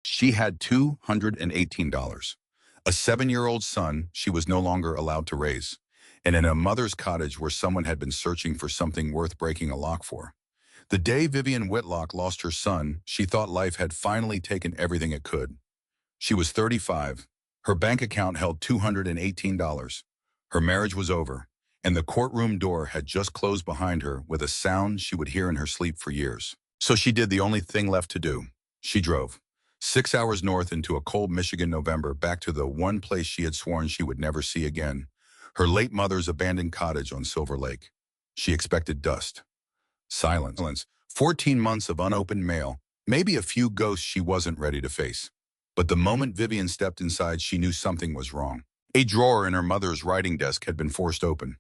She had $218. A 7-year-old son she was no longer allowed to raise, and in a mother's cottage where someone had been searching for something worth breaking a lock for. The day Vivian Whitlock lost her son, she thought life had finally taken everything it could. She was 35. Her bank account held $218. Her marriage was over, and the courtroom door had just closed behind her with a sound she would hear in her sleep for years. So she did the only thing left to do. She drove 6 hours north into a cold Michigan November, back to the one place she had sworn she would never see again, her late mother's abandoned cottage on Silver Lake. She expected dust, silence, 14 months of unopened mail, maybe a few ghosts she wasn't ready to face. But the moment Vivian stepped inside, she knew something was wrong. A drawer in her mother's writing desk had been forced open.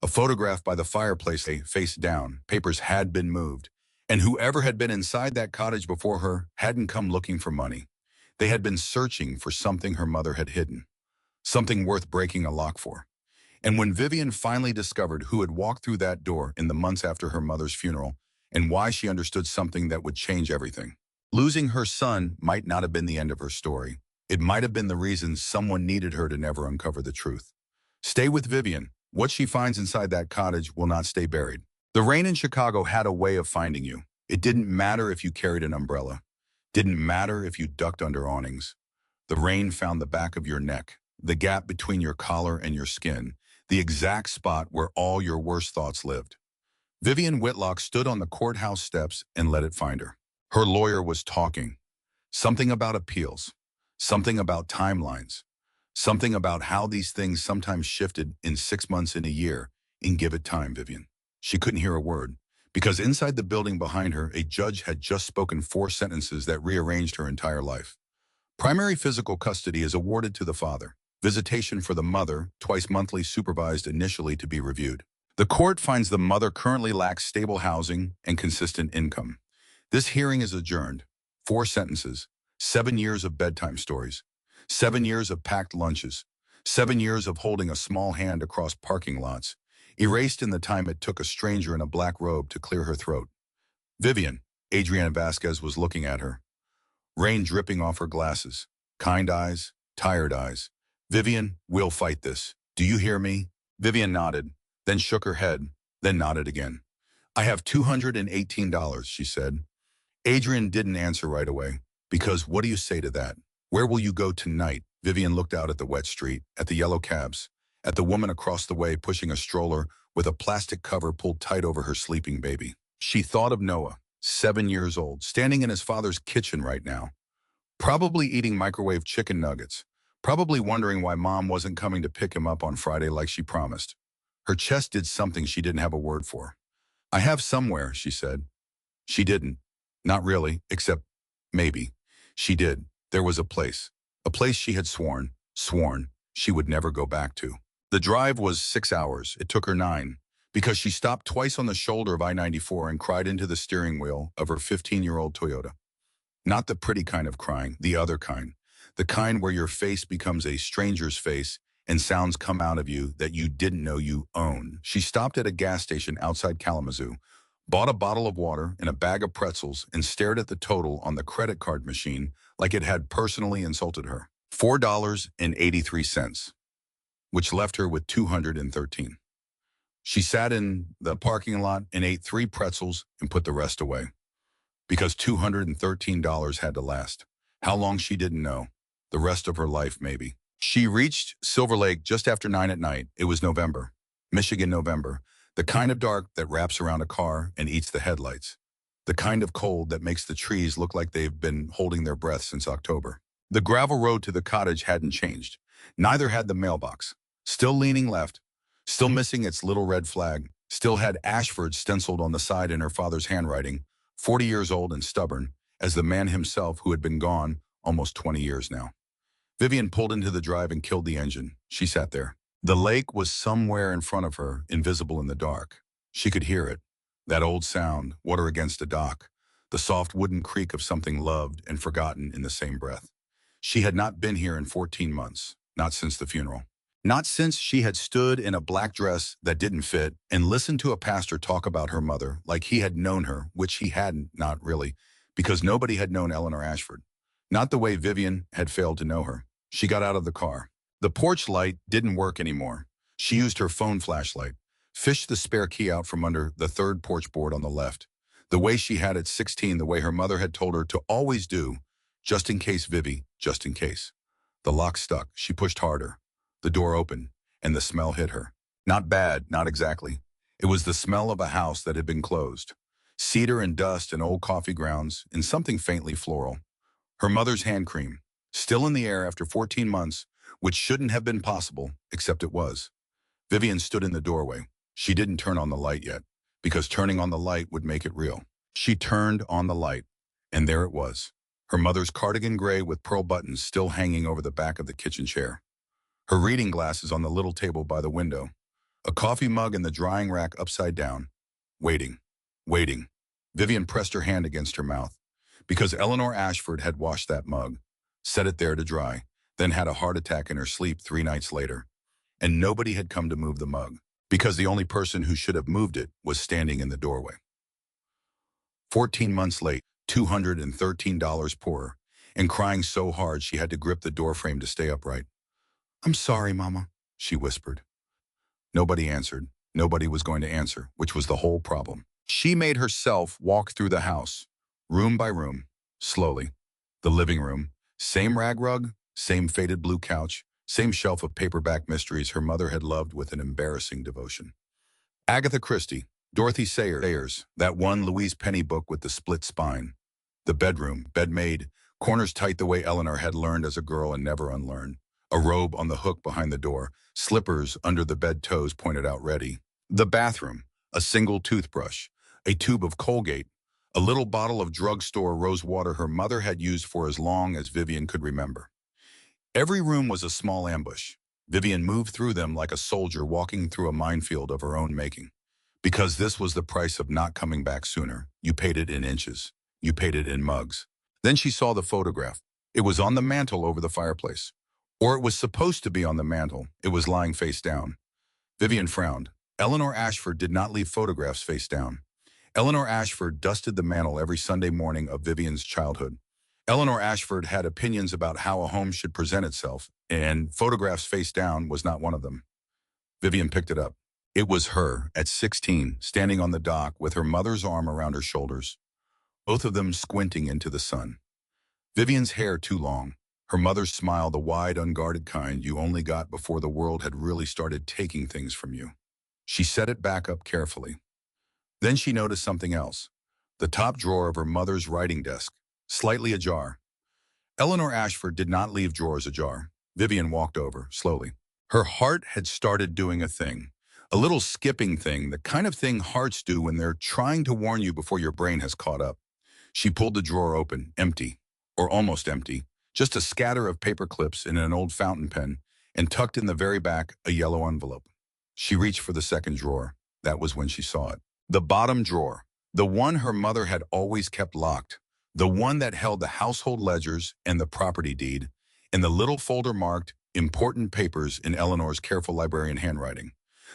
A photograph by the fireplace lay face down, papers had been moved, and whoever had been inside that cottage before her hadn't come looking for money. They had been searching for something her mother had hidden, something worth breaking a lock for. And when Vivian finally discovered who had walked through that door in the months after her mother's funeral, and why, she understood something that would change everything. Losing her son might not have been the end of her story. It might have been the reason someone needed her to never uncover the truth. Stay with Vivian. What she finds inside that cottage will not stay buried. The rain in Chicago had a way of finding you. It didn't matter if you carried an umbrella. Didn't matter if you ducked under awnings. The rain found the back of your neck, the gap between your collar and your skin, the exact spot where all your worst thoughts lived. Vivian Whitlock stood on the courthouse steps and let it find her. Her lawyer was talking. Something about appeals. Something about timelines. Something about how these things sometimes shifted in 6 months, in a year. And give it time, Vivian. She couldn't hear a word, because inside the building behind her, a judge had just spoken 4 sentences that rearranged her entire life. Primary physical custody is awarded to the father. Visitation for the mother, twice monthly, supervised initially to be reviewed. The court finds the mother currently lacks stable housing and consistent income. This hearing is adjourned. 4 sentences, 7 years of bedtime stories, 7 years of packed lunches, 7 years of holding a small hand across parking lots, erased in the time it took a stranger in a black robe to clear her throat. Vivian, Adrienne Vasquez, was looking at her. Rain dripping off her glasses. Kind eyes, tired eyes. Vivian, we'll fight this. Do you hear me? Vivian nodded, then shook her head, then nodded again. I have $218, she said. Adrienne didn't answer right away. Because what do you say to that? Where will you go tonight? Vivian looked out at the wet street, at the yellow cabs, at the woman across the way pushing a stroller with a plastic cover pulled tight over her sleeping baby. She thought of Noah, 7 years old, standing in his father's kitchen right now, probably eating microwave chicken nuggets, probably wondering why mom wasn't coming to pick him up on Friday like she promised. Her chest did something she didn't have a word for. I have somewhere, she said. She didn't. Not really, except maybe. She did. There was a place she had sworn she would never go back to. The drive was 6 hours. It took her 9, because she stopped twice on the shoulder of I-94 and cried into the steering wheel of her 15-year-old Toyota. Not the pretty kind of crying, the other kind. The kind where your face becomes a stranger's face and sounds come out of you that you didn't know you owned. She stopped at a gas station outside Kalamazoo, bought a bottle of water and a bag of pretzels, and stared at the total on the credit card machine like it had personally insulted her. $4.83, which left her with $213. She sat in the parking lot and ate 3 pretzels and put the rest away. Because $213 had to last. How long, she didn't know. The rest of her life, maybe. She reached Silver Lake just after 9 at night. It was November. Michigan November. The kind of dark that wraps around a car and eats the headlights. The kind of cold that makes the trees look like they've been holding their breath since October. The gravel road to the cottage hadn't changed. Neither had the mailbox. Still leaning left. Still missing its little red flag. Still had Ashford stenciled on the side in her father's handwriting, 40 years old and stubborn, as the man himself who had been gone almost 20 years now. Vivian pulled into the drive and killed the engine. She sat there. The lake was somewhere in front of her, invisible in the dark. She could hear it. That old sound, water against a dock, the soft wooden creak of something loved and forgotten in the same breath. She had not been here in 14 months, not since the funeral. Not since she had stood in a black dress that didn't fit and listened to a pastor talk about her mother like he had known her, which he hadn't, not really, because nobody had known Eleanor Ashford. Not the way Vivian had failed to know her. She got out of the car. The porch light didn't work anymore. She used her phone flashlight, fished the spare key out from under the third porch board on the left, the way she had at 16, the way her mother had told her to always do, just in case, Vivi, just in case. The lock stuck. She pushed harder. The door opened, and the smell hit her. Not bad, not exactly. It was the smell of a house that had been closed. Cedar and dust and old coffee grounds and something faintly floral. Her mother's hand cream, still in the air after 14 months, which shouldn't have been possible, except it was. Vivian stood in the doorway. She didn't turn on the light yet, because turning on the light would make it real. She turned on the light, and there it was. Her mother's cardigan gray with pearl buttons still hanging over the back of the kitchen chair. Her reading glasses on the little table by the window. A coffee mug in the drying rack upside down. Waiting. Waiting. Vivian pressed her hand against her mouth, because Eleanor Ashford had washed that mug, set it there to dry, then had a heart attack in her sleep 3 nights later. And nobody had come to move the mug, because the only person who should have moved it was standing in the doorway. 14 months late, $213 poorer, and crying so hard she had to grip the doorframe to stay upright. "I'm sorry, Mama," she whispered. Nobody answered. Nobody was going to answer, which was the whole problem. She made herself walk through the house, room by room, slowly. The living room, same rag rug, same faded blue couch, same shelf of paperback mysteries her mother had loved with an embarrassing devotion. Agatha Christie, Dorothy Sayers, that one Louise Penny book with the split spine. The bedroom, bed made, corners tight the way Eleanor had learned as a girl and never unlearned. A robe on the hook behind the door, slippers under the bed toes pointed out ready. The bathroom, a single toothbrush, a tube of Colgate, a little bottle of drugstore rose water her mother had used for as long as Vivian could remember. Every room was a small ambush. Vivian moved through them like a soldier walking through a minefield of her own making. Because this was the price of not coming back sooner. You paid it in inches. You paid it in mugs. Then she saw the photograph. It was on the mantel over the fireplace. Or it was supposed to be on the mantel. It was lying face down. Vivian frowned. Eleanor Ashford did not leave photographs face down. Eleanor Ashford dusted the mantel every Sunday morning of Vivian's childhood. Eleanor Ashford had opinions about how a home should present itself, and photographs face down was not one of them. Vivian picked it up. It was her, at 16, standing on the dock with her mother's arm around her shoulders, both of them squinting into the sun. Vivian's hair too long, her mother's smile the wide, unguarded kind you only got before the world had really started taking things from you. She set it back up carefully. Then she noticed something else. The top drawer of her mother's writing desk, slightly ajar. Eleanor Ashford did not leave drawers ajar. Vivian walked over, slowly. Her heart had started doing a thing. A little skipping thing, the kind of thing hearts do when they're trying to warn you before your brain has caught up. She pulled the drawer open, empty, or almost empty, just a scatter of paper clips and an old fountain pen, and tucked in the very back a yellow envelope. She reached for the second drawer. That was when she saw it. The bottom drawer, the one her mother had always kept locked, the one that held the household ledgers and the property deed, and the little folder marked "Important Papers" in Eleanor's careful librarian handwriting.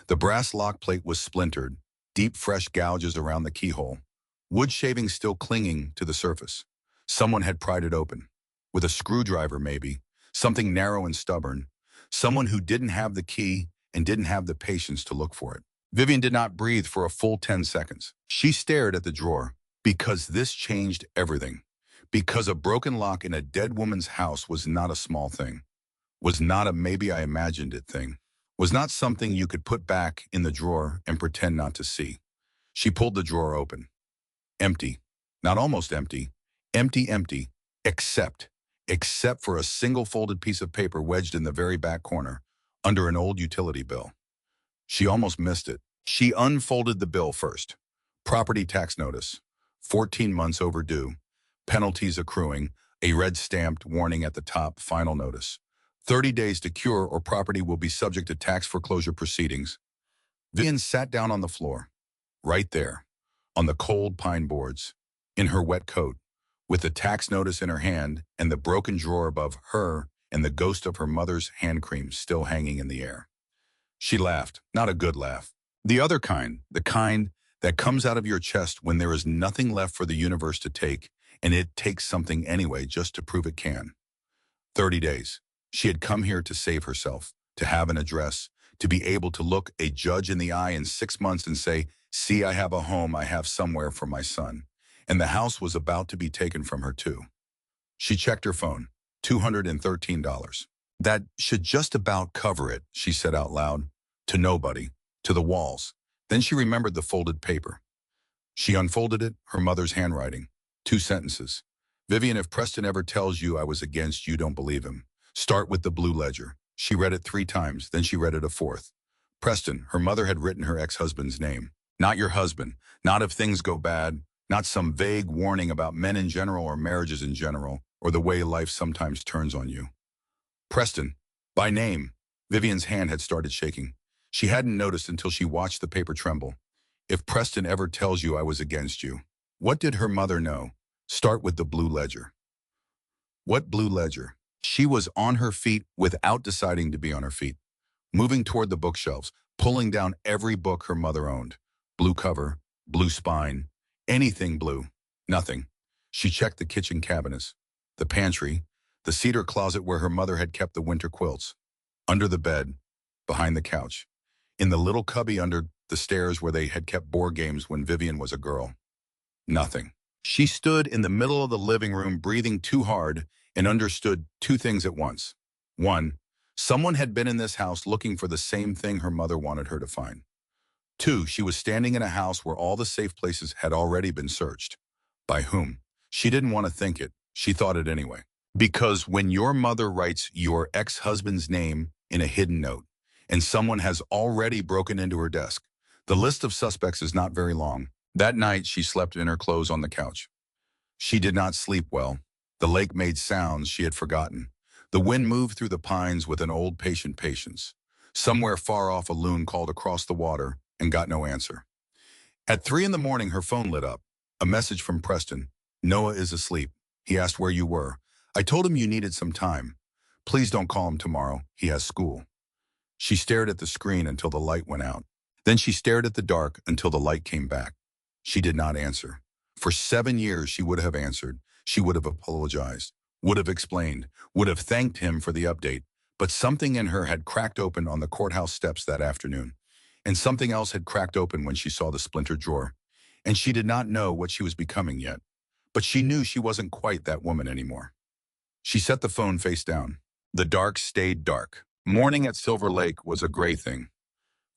The brass lock plate was splintered, deep fresh gouges around the keyhole, wood shavings still clinging to the surface. Someone had pried it open. With a screwdriver maybe, something narrow and stubborn. Someone who didn't have the key and didn't have the patience to look for it. Vivian did not breathe for a full 10 seconds. She stared at the drawer, because this changed everything. Because a broken lock in a dead woman's house was not a small thing. Was not a maybe I imagined it thing. Was not something you could put back in the drawer and pretend not to see. She pulled the drawer open. Empty. Not almost empty. Empty, empty. Except for a single folded piece of paper wedged in the very back corner, under an old utility bill. She almost missed it. She unfolded the bill first. Property tax notice. 14 months overdue. Penalties accruing. A red stamped warning at the top, final notice. 30 days to cure or property will be subject to tax foreclosure proceedings. Vivian sat down on the floor, right there, on the cold pine boards, in her wet coat, with the tax notice in her hand and the broken drawer above her and the ghost of her mother's hand cream still hanging in the air. She laughed, not a good laugh. The other kind, the kind that comes out of your chest when there is nothing left for the universe to take and it takes something anyway just to prove it can. 30 days. She had come here to save herself, to have an address, to be able to look a judge in the eye in 6 months and say, "See, I have a home, I have somewhere for my son." And the house was about to be taken from her too. She checked her phone. $213. That should just about cover it, she said out loud. To nobody. To the walls. Then she remembered the folded paper. She unfolded it, her mother's handwriting. 2 sentences. "Vivian, if Preston ever tells you I was against you, don't believe him. Start with the blue ledger." She read it 3 times, then she read it a 4th. Preston, her mother had written her ex-husband's name. Not your husband. Not if things go bad. Not some vague warning about men in general or marriages in general, or the way life sometimes turns on you. Preston, by name. Vivian's hand had started shaking. She hadn't noticed until she watched the paper tremble. "If Preston ever tells you I was against you." What did her mother know? Start with the blue ledger. What blue ledger? She was on her feet without deciding to be on her feet, moving toward the bookshelves, pulling down every book her mother owned. Blue cover, blue spine, anything blue. Nothing. She checked the kitchen cabinets, the pantry, the cedar closet where her mother had kept the winter quilts, under the bed, behind the couch, in the little cubby under the stairs where they had kept board games when Vivian was a girl. Nothing. She stood in the middle of the living room breathing too hard and understood 2 things at once. 1, someone had been in this house looking for the same thing her mother wanted her to find. 2, she was standing in a house where all the safe places had already been searched. By whom? She didn't want to think it. She thought it anyway. Because when your mother writes your ex-husband's name in a hidden note, and someone has already broken into her desk, the list of suspects is not very long. That night, she slept in her clothes on the couch. She did not sleep well. The lake made sounds she had forgotten. The wind moved through the pines with an old patient patience. Somewhere far off, a loon called across the water and got no answer. At 3 in the morning, her phone lit up. A message from Preston. "Noah is asleep. He asked where you were. I told him you needed some time. Please don't call him tomorrow. He has school." She stared at the screen until the light went out. Then she stared at the dark until the light came back. She did not answer. For 7 years, she would have answered. She would have apologized, would have explained, would have thanked him for the update. But something in her had cracked open on the courthouse steps that afternoon. And something else had cracked open when she saw the splintered drawer. And she did not know what she was becoming yet. But she knew she wasn't quite that woman anymore. She set the phone face down. The dark stayed dark. Morning at Silver Lake was a gray thing.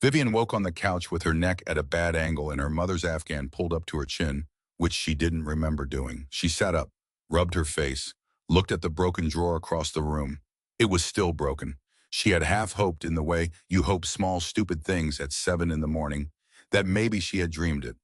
Vivian woke on the couch with her neck at a bad angle and her mother's Afghan pulled up to her chin, which she didn't remember doing. She sat up, rubbed her face, looked at the broken drawer across the room. It was still broken. She had half hoped, in the way you hope small stupid things at 7 in the morning, that maybe she had dreamed it.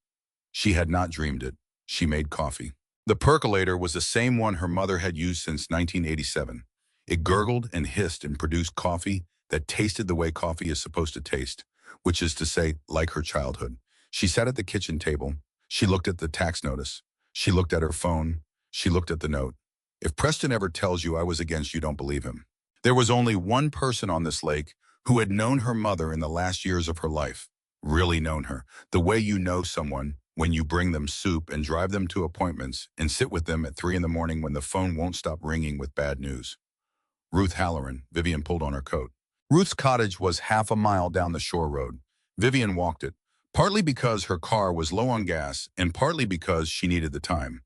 She had not dreamed it. She made coffee. The percolator was the same one her mother had used since 1987. It gurgled and hissed and produced coffee that tasted the way coffee is supposed to taste, which is to say, like her childhood. She sat at the kitchen table. She looked at the tax notice. She looked at her phone. She looked at the note. "If Preston ever tells you I was against you, don't believe him." There was only one person on this lake who had known her mother in the last years of her life. Really known her. The way you know someone when you bring them soup and drive them to appointments and sit with them at 3 in the morning when the phone won't stop ringing with bad news. Ruth Halloran. Vivian pulled on her coat. Ruth's cottage was half a mile down the shore road. Vivian walked it, partly because her car was low on gas and partly because she needed the time.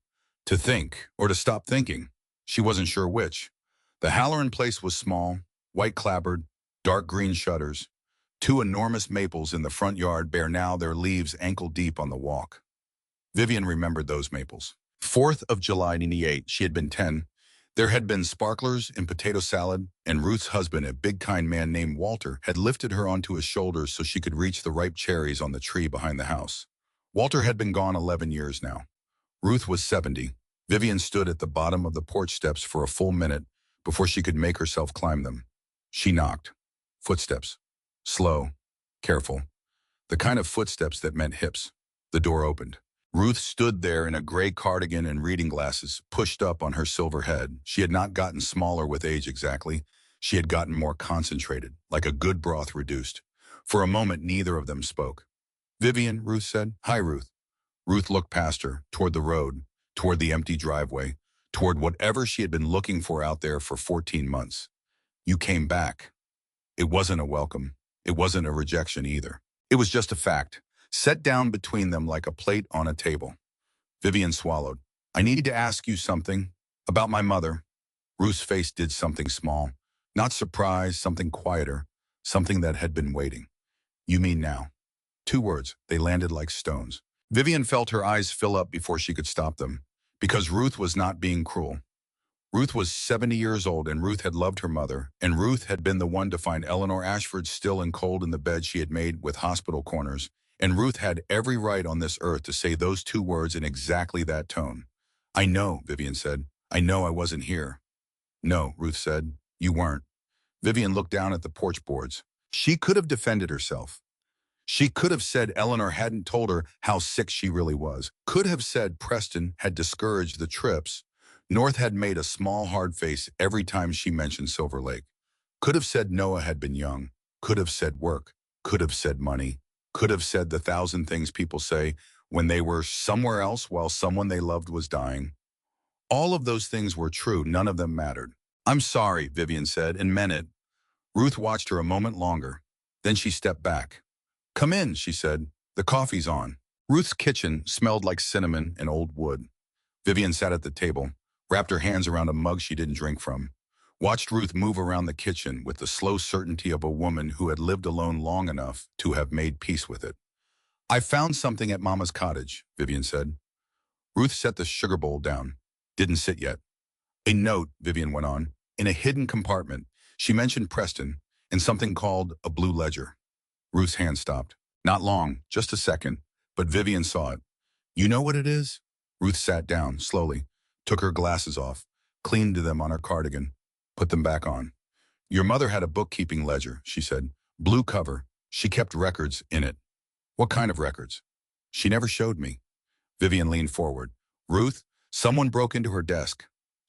To think, or to stop thinking. She wasn't sure which. The Halloran place was small, white clapboard, dark green shutters. 2 enormous maples in the front yard bear now their leaves ankle deep on the walk. Vivian remembered those maples. 4th of July '98, she had been 10. There had been sparklers and potato salad, and Ruth's husband, a big kind man named Walter, had lifted her onto his shoulders so she could reach the ripe cherries on the tree behind the house. Walter had been gone 11 years now. Ruth was 70. Vivian stood at the bottom of the porch steps for a full minute before she could make herself climb them. She knocked. Footsteps. Slow. Careful. The kind of footsteps that meant hips. The door opened. Ruth stood there in a gray cardigan and reading glasses, pushed up on her silver head. She had not gotten smaller with age exactly. She had gotten more concentrated, like a good broth reduced. For a moment, neither of them spoke. "Vivian," Ruth said. "Hi, Ruth." Ruth looked past her, toward the road. toward the empty driveway, toward whatever she had been looking for out there for 14 months. You came back. It wasn't a welcome. It wasn't a rejection either. It was just a fact, set down between them like a plate on a table. Vivian swallowed. I need to ask you something about my mother. Ruth's face did something small, not surprise, something quieter, something that had been waiting. You mean now? 2 words, they landed like stones. Vivian felt her eyes fill up before she could stop them, because Ruth was not being cruel. Ruth was 70 years old, and Ruth had loved her mother, and Ruth had been the one to find Eleanor Ashford still and cold in the bed she had made with hospital corners, and Ruth had every right on this earth to say those 2 words in exactly that tone. I know, Vivian said. I know I wasn't here. No, Ruth said. You weren't. Vivian looked down at the porch boards. She could have defended herself. She could have said Eleanor hadn't told her how sick she really was. Could have said Preston had discouraged the trips. North had made a small hard face every time she mentioned Silver Lake. Could have said Noah had been young. Could have said work. Could have said money. Could have said the 1,000 things people say when they were somewhere else while someone they loved was dying. All of those things were true. None of them mattered. I'm sorry, Vivian said, and meant it. Ruth watched her a moment longer. Then she stepped back. Come in, she said. The coffee's on. Ruth's kitchen smelled like cinnamon and old wood. Vivian sat at the table, wrapped her hands around a mug she didn't drink from, watched Ruth move around the kitchen with the slow certainty of a woman who had lived alone long enough to have made peace with it. I found something at Mama's cottage, Vivian said. Ruth set the sugar bowl down. Didn't sit yet. A note, Vivian went on, in a hidden compartment. She mentioned Preston and something called a blue ledger. Ruth's hand stopped. Not long, just a second, but Vivian saw it. You know what it is? Ruth sat down, slowly, took her glasses off, cleaned them on her cardigan, put them back on. Your mother had a bookkeeping ledger, she said. Blue cover. She kept records in it. What kind of records? She never showed me. Vivian leaned forward. Ruth, someone broke into her desk.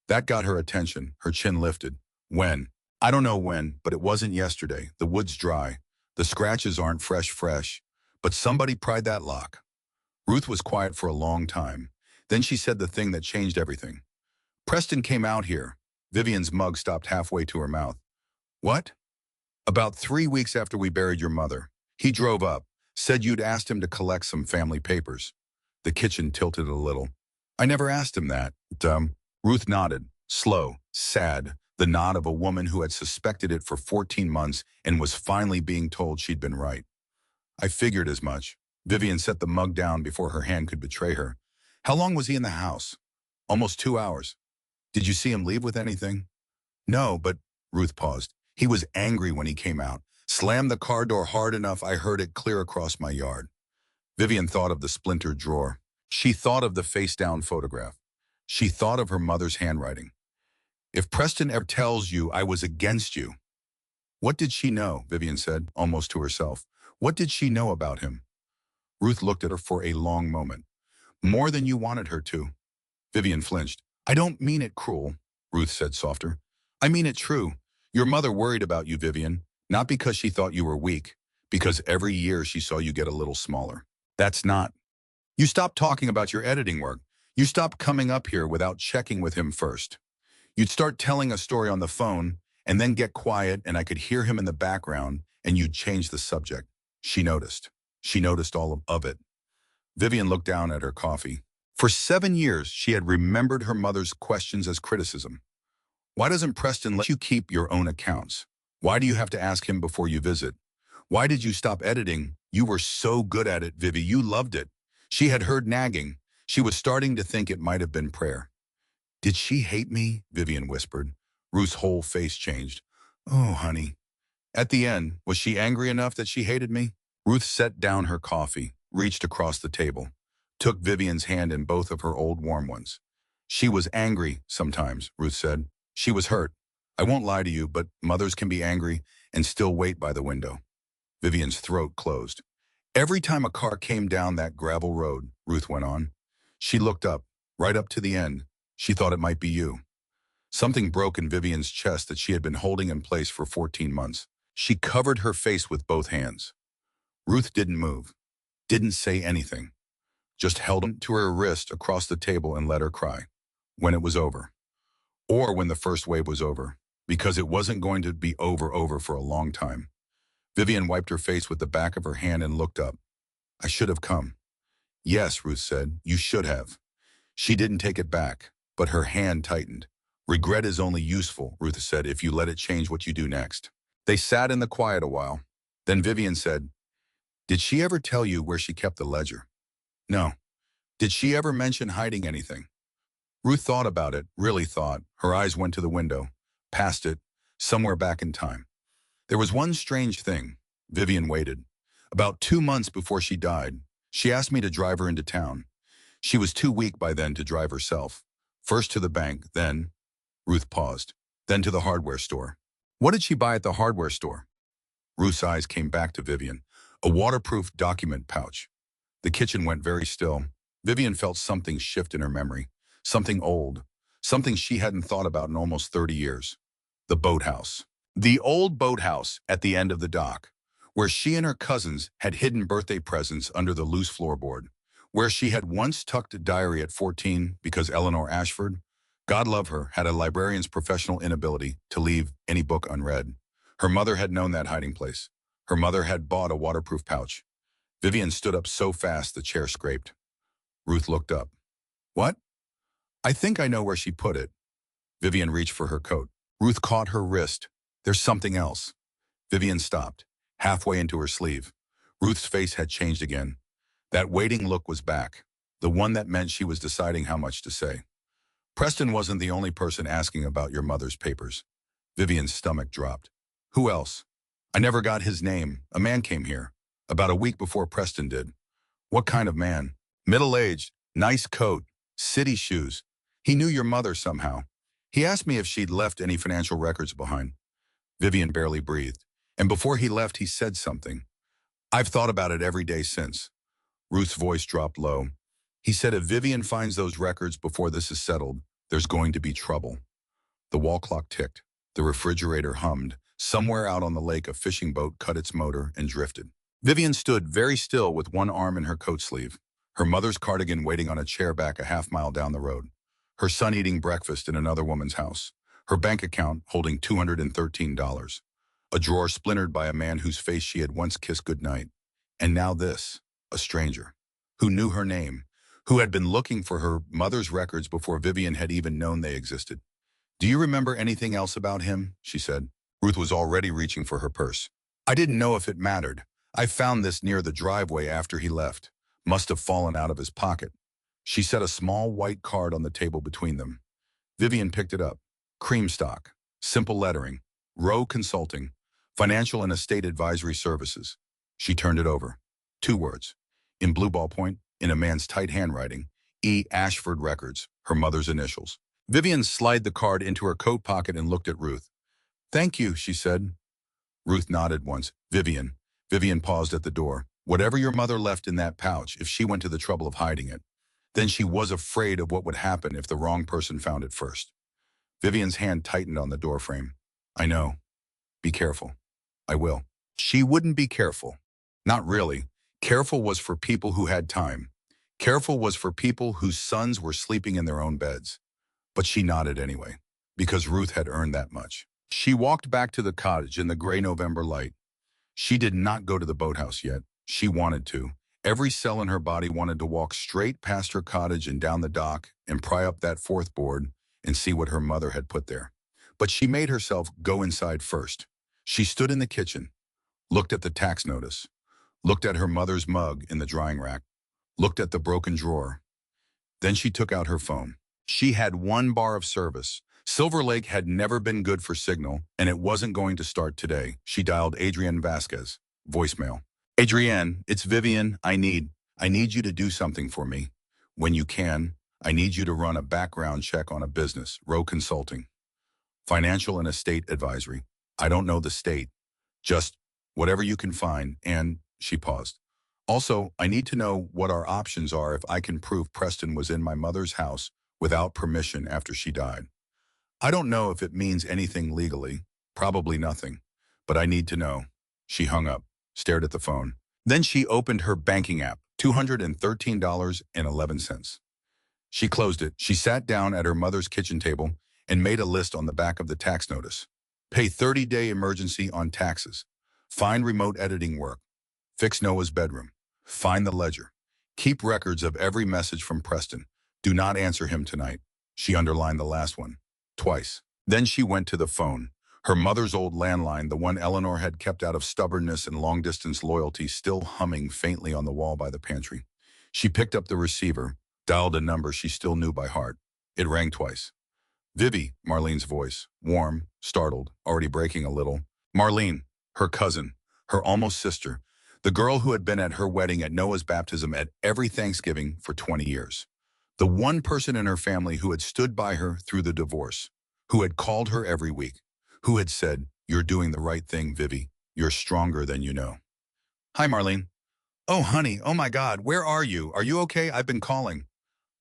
That got her attention, her chin lifted. When? I don't know when, but it wasn't yesterday. The wood's dry. The scratches aren't fresh, but somebody pried that lock. Ruth was quiet for a long time. Then she said the thing that changed everything. Preston came out here. Vivian's mug stopped halfway to her mouth. What? About 3 weeks after we buried your mother. He drove up, said you'd asked him to collect some family papers. The kitchen tilted a little. I never asked him that. Ruth nodded, slow, sad, the nod of a woman who had suspected it for 14 months and was finally being told she'd been right. I figured as much. Vivian set the mug down before her hand could betray her. How long was he in the house? Almost 2 hours. Did you see him leave with anything? No, but Ruth paused. He was angry when he came out. Slammed the car door hard enough I heard it clear across my yard. Vivian thought of the splintered drawer. She thought of the face-down photograph. She thought of her mother's handwriting. If Preston ever tells you I was against you. What did she know, Vivian said, almost to herself. What did she know about him? Ruth looked at her for a long moment. More than you wanted her to. Vivian flinched. I don't mean it cruel, Ruth said softer. I mean it true. Your mother worried about you, Vivian, not because she thought you were weak, because every year she saw you get a little smaller. That's not. You stopped talking about your editing work. You stopped coming up here without checking with him first. You'd start telling a story on the phone and then get quiet and I could hear him in the background and you'd change the subject. She noticed. She noticed all of it. Vivian looked down at her coffee. For 7 years, she had remembered her mother's questions as criticism. Why doesn't Preston let you keep your own accounts? Why do you have to ask him before you visit? Why did you stop editing? You were so good at it, Vivi. You loved it. She had heard nagging. She was starting to think it might have been prayer. Did she hate me? Vivian whispered. Ruth's whole face changed. Oh, honey. At the end, was she angry enough that she hated me? Ruth set down her coffee, reached across the table, took Vivian's hand in both of her old warm ones. She was angry sometimes, Ruth said. She was hurt. I won't lie to you, but mothers can be angry and still wait by the window. Vivian's throat closed. Every time a car came down that gravel road, Ruth went on, she looked up, right up to the end. She thought it might be you. Something broke in Vivian's chest that she had been holding in place for 14 months. She covered her face with both hands. Ruth didn't move, didn't say anything. just held on to her wrist across the table and let her cry. When it was over. Or when the first wave was over. Because it wasn't going to be over for a long time. Vivian wiped her face with the back of her hand and looked up. I should have come. Yes, Ruth said, you should have. She didn't take it back, but her hand tightened. Regret is only useful, Ruth said, if you let it change what you do next. They sat in the quiet a while. Then Vivian said, did she ever tell you where she kept the ledger? No. Did she ever mention hiding anything? Ruth thought about it, really thought. Her eyes went to the window, past it, somewhere back in time. There was one strange thing. Vivian waited. About 2 months before she died, she asked me to drive her into town. She was too weak by then to drive herself. First to the bank, then, Ruth paused, then to the hardware store. What did she buy at the hardware store? Ruth's eyes came back to Vivian. A waterproof document pouch. The kitchen went very still. Vivian felt something shift in her memory. Something old. Something she hadn't thought about in almost 30 years. The boathouse. The old boathouse at the end of the dock, where she and her cousins had hidden birthday presents under the loose floorboard, where she had once tucked a diary at 14 because Eleanor Ashford, God love her, had a librarian's professional inability to leave any book unread. Her mother had known that hiding place. Her mother had bought a waterproof pouch. Vivian stood up so fast the chair scraped. Ruth looked up. What? I think I know where she put it. Vivian reached for her coat. Ruth caught her wrist. There's something else. Vivian stopped, halfway into her sleeve. Ruth's face had changed again. That waiting look was back, the one that meant she was deciding how much to say. Preston wasn't the only person asking about your mother's papers. Vivian's stomach dropped. Who else? I never got his name. A man came here, about a week before Preston did. What kind of man? Middle-aged, nice coat, city shoes. He knew your mother somehow. He asked me if she'd left any financial records behind. Vivian barely breathed, and before he left, he said something. I've thought about it every day since. Ruth's voice dropped low. He said if Vivian finds those records before this is settled, there's going to be trouble. The wall clock ticked. The refrigerator hummed. Somewhere out on the lake, a fishing boat cut its motor and drifted. Vivian stood very still with one arm in her coat sleeve, her mother's cardigan waiting on a chair back a half-mile down the road, her son eating breakfast in another woman's house, her bank account holding $213, a drawer splintered by a man whose face she had once kissed goodnight, and now this, a stranger, who knew her name, who had been looking for her mother's records before Vivian had even known they existed. Do you remember anything else about him? She said. Ruth was already reaching for her purse. I didn't know if it mattered. I found this near the driveway after he left. Must have fallen out of his pocket. She set a small white card on the table between them. Vivian picked it up. Cream stock, simple lettering, Rowe Consulting, Financial and Estate Advisory Services. She turned it over. 2 words. In blue ballpoint, in a man's tight handwriting, E. Ashford Records, her mother's initials. Vivian slid the card into her coat pocket and looked at Ruth. Thank you, she said. Ruth nodded once. Vivian paused at the door. Whatever your mother left in that pouch, if she went to the trouble of hiding it, then she was afraid of what would happen if the wrong person found it first. Vivian's hand tightened on the doorframe. I know. Be careful. I will. She wouldn't be careful. Not really. Careful was for people who had time. Careful was for people whose sons were sleeping in their own beds. But she nodded anyway, because Ruth had earned that much. She walked back to the cottage in the gray November light. She did not go to the boathouse yet. She wanted to. Every cell in her body wanted to walk straight past her cottage and down the dock and pry up that 4th board and see what her mother had put there. But she made herself go inside first. She stood in the kitchen, looked at the tax notice, looked at her mother's mug in the drying rack, looked at the broken drawer. Then she took out her phone. She had 1 bar of service. Silver Lake had never been good for signal, and it wasn't going to start today. She dialed Adrienne Vasquez. Voicemail. Adrienne, it's Vivian. I need you to do something for me. When you can, I need you to run a background check on a business, Rowe Consulting. Financial and Estate Advisory. I don't know the state. Just whatever you can find, and she paused. Also, I need to know what our options are if I can prove Preston was in my mother's house without permission after she died. I don't know if it means anything legally, probably nothing, but I need to know. She hung up, stared at the phone. Then she opened her banking app, $213.11. She closed it. She sat down at her mother's kitchen table and made a list on the back of the tax notice. Pay 30-day emergency on taxes. Find remote editing work. Fix Noah's bedroom. Find the ledger. Keep records of every message from Preston. Do not answer him tonight. She underlined the last one. Twice. Then she went to the phone. Her mother's old landline, the one Eleanor had kept out of stubbornness and long-distance loyalty, still humming faintly on the wall by the pantry. She picked up the receiver, dialed a number she still knew by heart. It rang twice. Vivi, Marlene's voice, warm, startled, already breaking a little. Marlene, her cousin, her almost sister, the girl who had been at her wedding, at Noah's baptism, at every Thanksgiving for 20 years. The one person in her family who had stood by her through the divorce, who had called her every week, who had said, "You're doing the right thing, Vivi. You're stronger than you know." Hi, Marlene. Oh, honey, oh my God, where are you? Are you okay? I've been calling.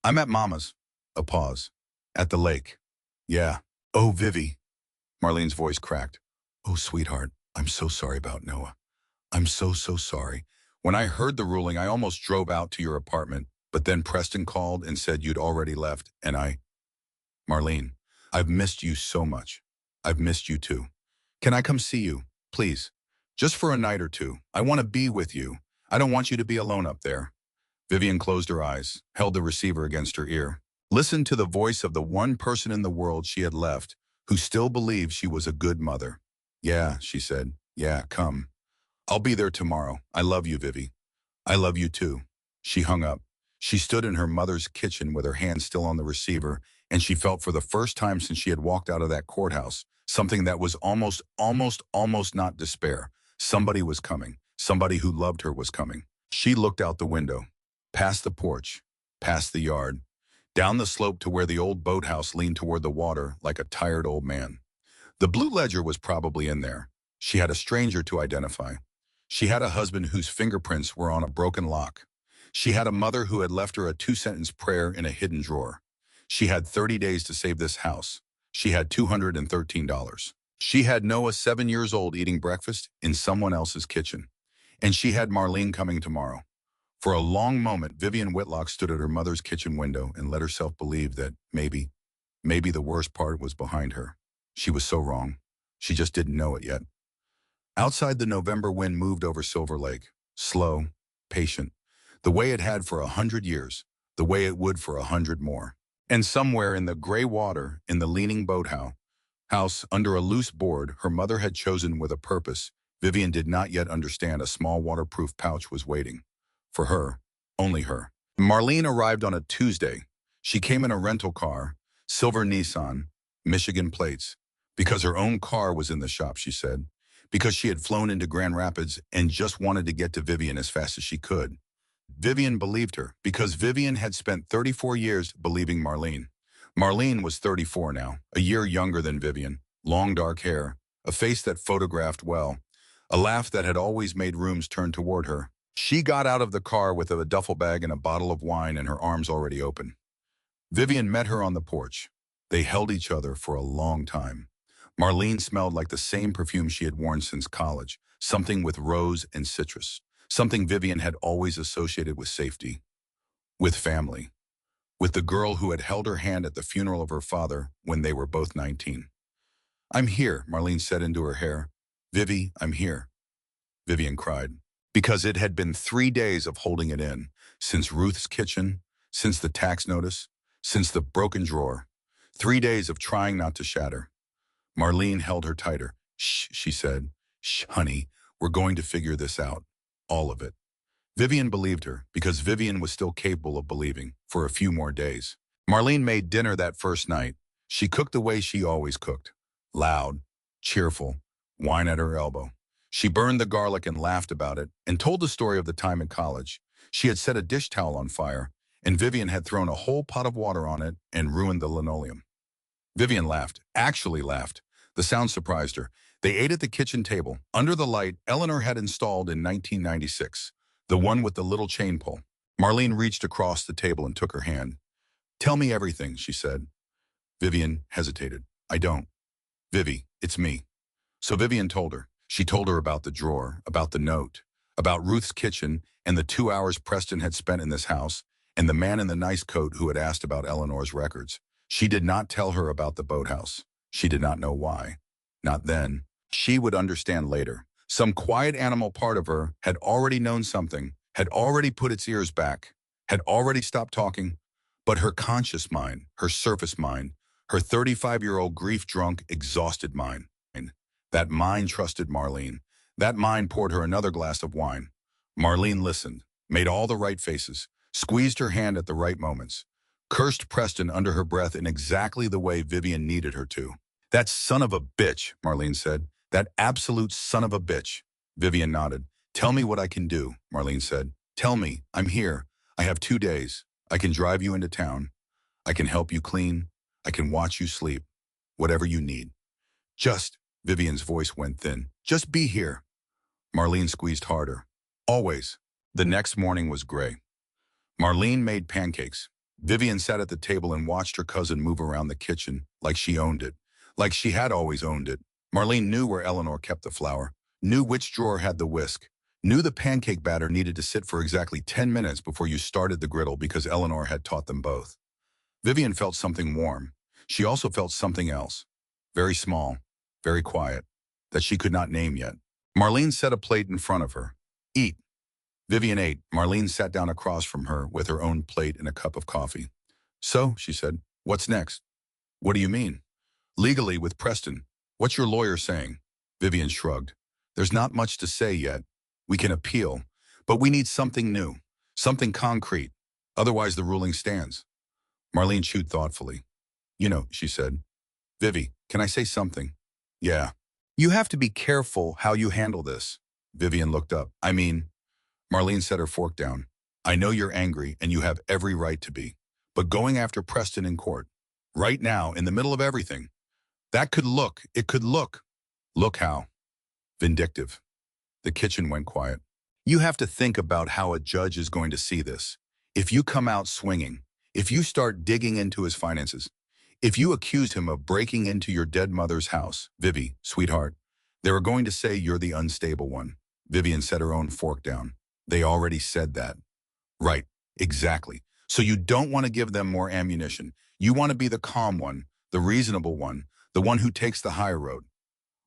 I'm at Mama's. A pause. At the lake. Yeah. Oh, Vivi. Marlene's voice cracked. Oh, sweetheart, I'm so sorry about Noah. I'm so sorry. When I heard the ruling, I almost drove out to your apartment, but then Preston called and said you'd already left, and Marlene, I've missed you so much. I've missed you too. Can I come see you, please? Just for a night or two. I want to be with you. I don't want you to be alone up there. Vivian closed her eyes, held the receiver against her ear, listened to the voice of the one person in the world she had left, who still believed she was a good mother. Yeah, she said. Yeah, come. I'll be there tomorrow. I love you, Vivi. I love you too. She hung up. She stood in her mother's kitchen with her hand still on the receiver, and she felt for the first time since she had walked out of that courthouse, something that was almost not despair. Somebody was coming. Somebody who loved her was coming. She looked out the window, past the porch, past the yard, down the slope to where the old boathouse leaned toward the water like a tired old man. The blue ledger was probably in there. She had a stranger to identify. She had a husband whose fingerprints were on a broken lock. She had a mother who had left her a 2-sentence prayer in a hidden drawer. She had 30 days to save this house. She had $213. She had Noah, 7 years old, eating breakfast in someone else's kitchen. And she had Marlene coming tomorrow. For a long moment, Vivian Whitlock stood at her mother's kitchen window and let herself believe that maybe the worst part was behind her. She was so wrong. She just didn't know it yet. Outside, the November wind moved over Silver Lake, slow, patient, the way it had for 100 years, the way it would for 100 more. And somewhere in the gray water, in the leaning boathouse, under a loose board her mother had chosen with a purpose, Vivian did not yet understand, a small waterproof pouch was waiting. For her, only her. Marlene arrived on a Tuesday. She came in a rental car, silver Nissan, Michigan plates, because her own car was in the shop, she said, because she had flown into Grand Rapids and just wanted to get to Vivian as fast as she could. Vivian believed her, because Vivian had spent 34 years believing Marlene. Marlene was 34 now, a year younger than Vivian, long dark hair, a face that photographed well, a laugh that had always made rooms turn toward her. She got out of the car with a duffel bag and a bottle of wine and her arms already open. Vivian met her on the porch. They held each other for a long time. Marlene smelled like the same perfume she had worn since college, something with rose and citrus, something Vivian had always associated with safety, with family, with the girl who had held her hand at the funeral of her father when they were both 19. I'm here, Marlene said into her hair. Vivi, I'm here. Vivian cried, because it had been 3 days of holding it in, since Ruth's kitchen, since the tax notice, since the broken drawer, 3 days of trying not to shatter. Marlene held her tighter. Shh, she said. Shh, honey, we're going to figure this out. All of it. Vivian believed her, because Vivian was still capable of believing, for a few more days. Marlene made dinner that first night. She cooked the way she always cooked. Loud, cheerful, wine at her elbow. She burned the garlic and laughed about it, and told the story of the time in college. She had set a dish towel on fire, and Vivian had thrown a whole pot of water on it and ruined the linoleum. Vivian laughed, actually laughed. The sound surprised her. They ate at the kitchen table, under the light Eleanor had installed in 1996, the one with the little chain pull. Marlene reached across the table and took her hand. Tell me everything, she said. Vivian hesitated. I don't. Vivi, it's me. So Vivian told her. She told her about the drawer, about the note, about Ruth's kitchen and the 2 hours Preston had spent in this house, and the man in the nice coat who had asked about Eleanor's records. She did not tell her about the boathouse. She did not know why. Not then. She would understand later. Some quiet animal part of her had already known something, had already put its ears back, had already stopped talking. But her conscious mind, her surface mind, her 35-year-old grief-drunk, exhausted mind, that mind trusted Marlene. That mind poured her another glass of wine. Marlene listened, made all the right faces, squeezed her hand at the right moments, cursed Preston under her breath in exactly the way Vivian needed her to. That son of a bitch, Marlene said. That absolute son of a bitch. Vivian nodded. Tell me what I can do, Marlene said. Tell me, I'm here. I have 2 days. I can drive you into town. I can help you clean. I can watch you sleep. Whatever you need. Just, Vivian's voice went thin. Just be here. Marlene squeezed harder. Always. The next morning was gray. Marlene made pancakes. Vivian sat at the table and watched her cousin move around the kitchen like she owned it, like she had always owned it. Marlene knew where Eleanor kept the flour, knew which drawer had the whisk, knew the pancake batter needed to sit for exactly 10 minutes before you started the griddle because Eleanor had taught them both. Vivian felt something warm. She also felt something else, very small, very quiet, that she could not name yet. Marlene set a plate in front of her. Eat. Vivian ate. Marlene sat down across from her with her own plate and a cup of coffee. So, she said, what's next? What do you mean? Legally with Preston. What's your lawyer saying? Vivian shrugged. There's not much to say yet. We can appeal, but we need something new, something concrete. Otherwise the ruling stands. Marlene chewed thoughtfully. You know, she said. Vivi, can I say something? Yeah. You have to be careful how you handle this. Vivian looked up. I mean, Marlene set her fork down. I know you're angry and you have every right to be. But going after Preston in court, right now, in the middle of everything, it could look. Look how. Vindictive. The kitchen went quiet. You have to think about how a judge is going to see this. If you come out swinging, if you start digging into his finances, if you accused him of breaking into your dead mother's house, Vivi, sweetheart, they were going to say you're the unstable one. Vivian set her own fork down. They already said that. Right, exactly. So you don't want to give them more ammunition. You want to be the calm one, the reasonable one, the one who takes the higher road.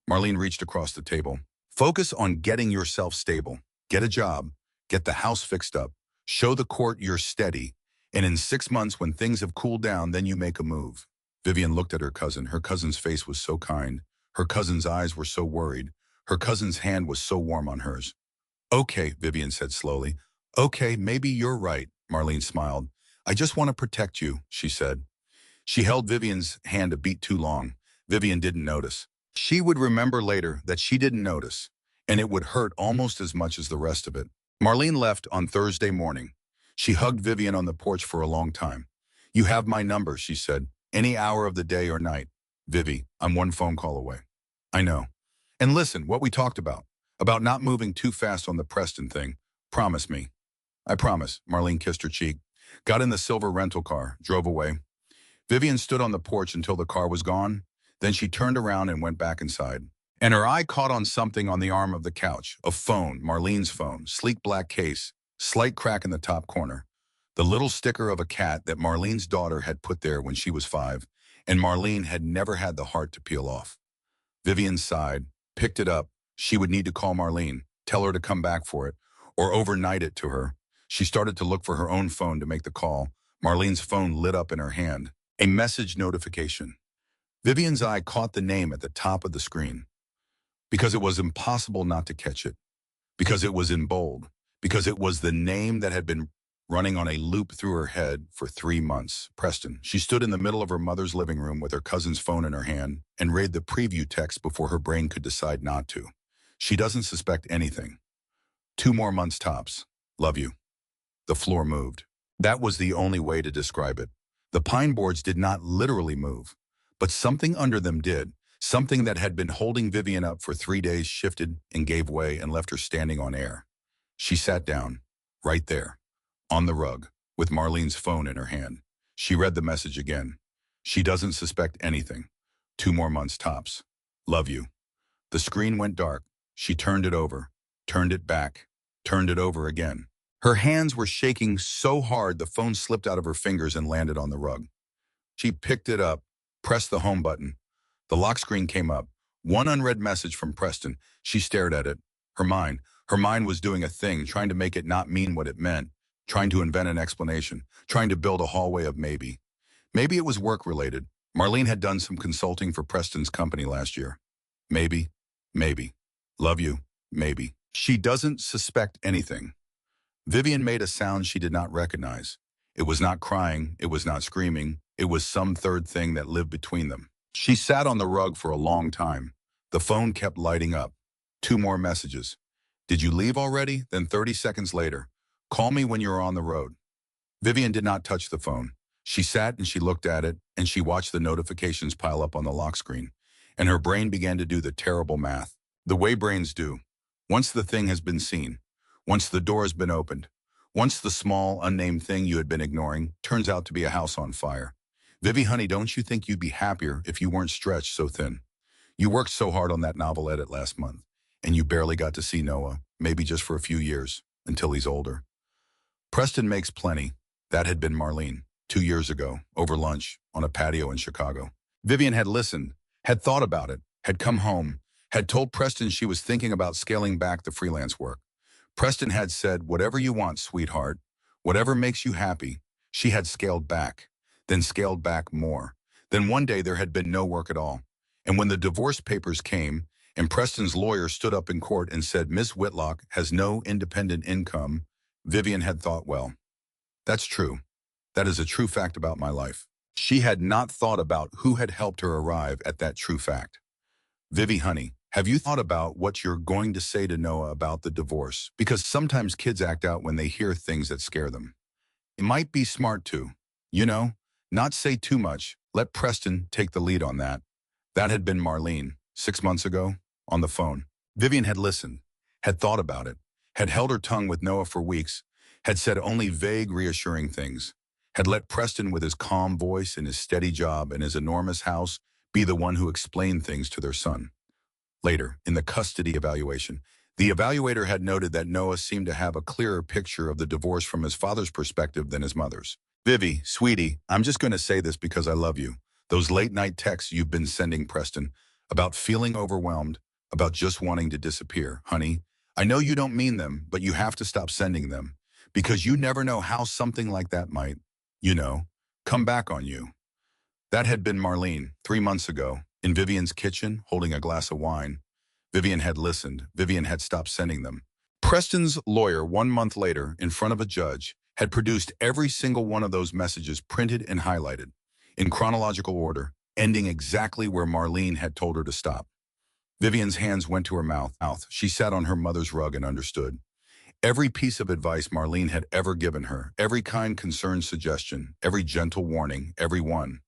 Marlene reached across the table. Focus on getting yourself stable. Get a job. Get the house fixed up. Show the court you're steady. And in 6 months, when things have cooled down, then you make a move. Vivian looked at her cousin. Her cousin's face was so kind. Her cousin's eyes were so worried. Her cousin's hand was so warm on hers. Okay, Vivian said slowly. Okay, maybe you're right, Marlene smiled. I just want to protect you, she said. She held Vivian's hand a beat too long. Vivian didn't notice. She would remember later that she didn't notice, and it would hurt almost as much as the rest of it. Marlene left on Thursday morning. She hugged Vivian on the porch for a long time. You have my number, she said, any hour of the day or night. Vivi, I'm one phone call away. I know. And listen, what we talked about not moving too fast on the Preston thing. Promise me. I promise. Marlene kissed her cheek, got in the silver rental car, drove away. Vivian stood on the porch until the car was gone. Then she turned around and went back inside. And her eye caught on something on the arm of the couch. A phone, Marlene's phone, sleek black case, slight crack in the top corner. The little sticker of a cat that Marlene's daughter had put there when she was 5, and Marlene had never had the heart to peel off. Vivian sighed, picked it up. She would need to call Marlene, tell her to come back for it, or overnight it to her. She started to look for her own phone to make the call. Marlene's phone lit up in her hand. A message notification. Vivian's eye caught the name at the top of the screen. Because it was impossible not to catch it. Because it was in bold. Because it was the name that had been running on a loop through her head for 3 months. Preston. She stood in the middle of her mother's living room with her cousin's phone in her hand and read the preview text before her brain could decide not to. She doesn't suspect anything. 2 more months tops. Love you. The floor moved. That was the only way to describe it. The pine boards did not literally move, but something under them did. Something that had been holding Vivian up for 3 days shifted and gave way and left her standing on air. She sat down, right there, on the rug, with Marlene's phone in her hand. She read the message again. She doesn't suspect anything. 2 more months tops. Love you. The screen went dark. She turned it over, turned it back, turned it over again. Her hands were shaking so hard the phone slipped out of her fingers and landed on the rug. She picked it up, pressed the home button. The lock screen came up. One unread message from Preston. She stared at it. Her mind was doing a thing, trying to make it not mean what it meant, trying to invent an explanation, trying to build a hallway of maybe. Maybe it was work-related. Marlene had done some consulting for Preston's company last year. Maybe. Love you. Maybe. She doesn't suspect anything. Vivian made a sound she did not recognize. It was not crying. It was not screaming. It was some third thing that lived between them. She sat on the rug for a long time. The phone kept lighting up. 2 more messages. Did you leave already? Then 30 seconds later. Call me when you're on the road. Vivian did not touch the phone. She sat and she looked at it, and she watched the notifications pile up on the lock screen. And her brain began to do the terrible math. The way brains do. Once the thing has been seen. Once the door has been opened. Once the small, unnamed thing you had been ignoring turns out to be a house on fire. Vivi, honey, don't you think you'd be happier if you weren't stretched so thin? You worked so hard on that novel edit last month, and you barely got to see Noah, maybe just for a few years, until he's older. Preston makes plenty. That had been Marlene, 2 years ago, over lunch, on a patio in Chicago. Vivian had listened, had thought about it, had come home, had told Preston she was thinking about scaling back the freelance work. Preston had said, whatever you want, sweetheart, whatever makes you happy. She had scaled back, then scaled back more. Then one day there had been no work at all. And when the divorce papers came, and Preston's lawyer stood up in court and said, Miss Whitlock has no independent income, Vivian had thought, well, that's true. That is a true fact about my life. She had not thought about who had helped her arrive at that true fact. Vivi, honey, have you thought about what you're going to say to Noah about the divorce? Because sometimes kids act out when they hear things that scare them. It might be smart to, not say too much. Let Preston take the lead on that. That had been Marlene, 6 months ago, on the phone. Vivian had listened, had thought about it, had held her tongue with Noah for weeks, had said only vague, reassuring things, had let Preston with his calm voice and his steady job and his enormous house be the one who explained things to their son. Later, in the custody evaluation, the evaluator had noted that Noah seemed to have a clearer picture of the divorce from his father's perspective than his mother's. Vivi, sweetie, I'm just going to say this because I love you. Those late-night texts you've been sending Preston about feeling overwhelmed, about just wanting to disappear, honey, I know you don't mean them, but you have to stop sending them because you never know how something like that might, come back on you. That had been Marlene, 3 months ago, in Vivian's kitchen, holding a glass of wine. Vivian had listened. Vivian had stopped sending them. Preston's lawyer, 1 month later, in front of a judge, had produced every single one of those messages printed and highlighted, in chronological order, ending exactly where Marlene had told her to stop. Vivian's hands went to her mouth. She sat on her mother's rug and understood. Every piece of advice Marlene had ever given her, every kind concerned suggestion, every gentle warning, every one,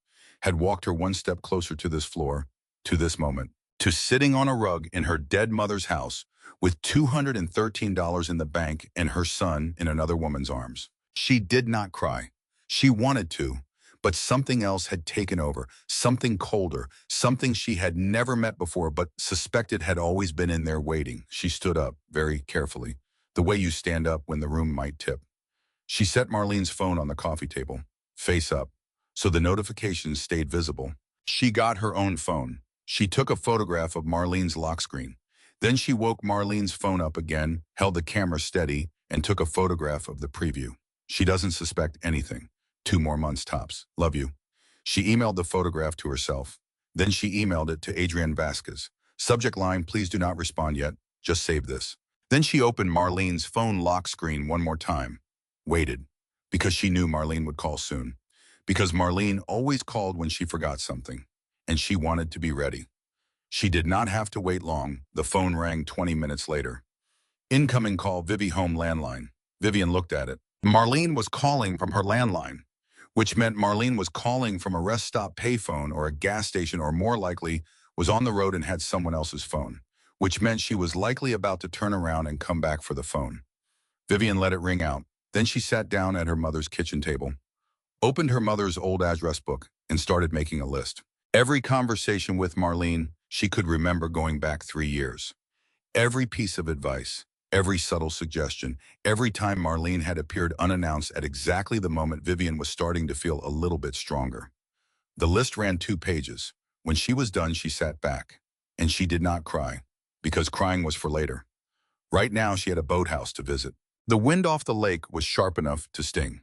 had walked her one step closer to this floor, to this moment, to sitting on a rug in her dead mother's house with $213 in the bank and her son in another woman's arms. She did not cry. She wanted to, but something else had taken over, something colder, something she had never met before but suspected had always been in there waiting. She stood up, very carefully, the way you stand up when the room might tip. She set Marlene's phone on the coffee table, face up, so the notifications stayed visible. She got her own phone. She took a photograph of Marlene's lock screen. Then she woke Marlene's phone up again, held the camera steady, and took a photograph of the preview. She doesn't suspect anything. 2 more months tops. Love you. She emailed the photograph to herself. Then she emailed it to Adrienne Vasquez. Subject line, please do not respond yet. Just save this. Then she opened Marlene's phone lock screen one more time. Waited. Because she knew Marlene would call soon. Because Marlene always called when she forgot something. And she wanted to be ready. She did not have to wait long. The phone rang 20 minutes later. Incoming call, Vivi home landline. Vivian looked at it. Marlene was calling from her landline, which meant Marlene was calling from a rest stop payphone or a gas station, or more likely was on the road and had someone else's phone, which meant she was likely about to turn around and come back for the phone. Vivian let it ring out. Then she sat down at her mother's kitchen table, opened her mother's old address book, and started making a list. Every conversation with Marlene she could remember going back 3 years. Every piece of advice, Every subtle suggestion, every time Marlene had appeared unannounced at exactly the moment Vivian was starting to feel a little bit stronger. The list ran 2 pages. When she was done, she sat back. And she did not cry, because crying was for later. Right now, she had a boathouse to visit. The wind off the lake was sharp enough to sting.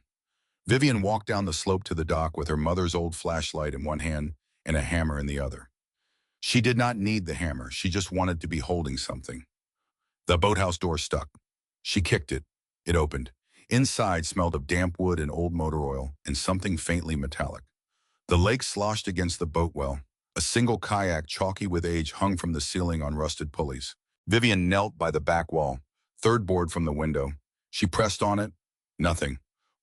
Vivian walked down the slope to the dock with her mother's old flashlight in one hand and a hammer in the other. She did not need the hammer. She just wanted to be holding something. The boathouse door stuck. She kicked it. It opened. Inside smelled of damp wood and old motor oil and something faintly metallic. The lake sloshed against the boat well. A single kayak, chalky with age, hung from the ceiling on rusted pulleys. Vivian knelt by the back wall. 3rd board from the window. She pressed on it. Nothing.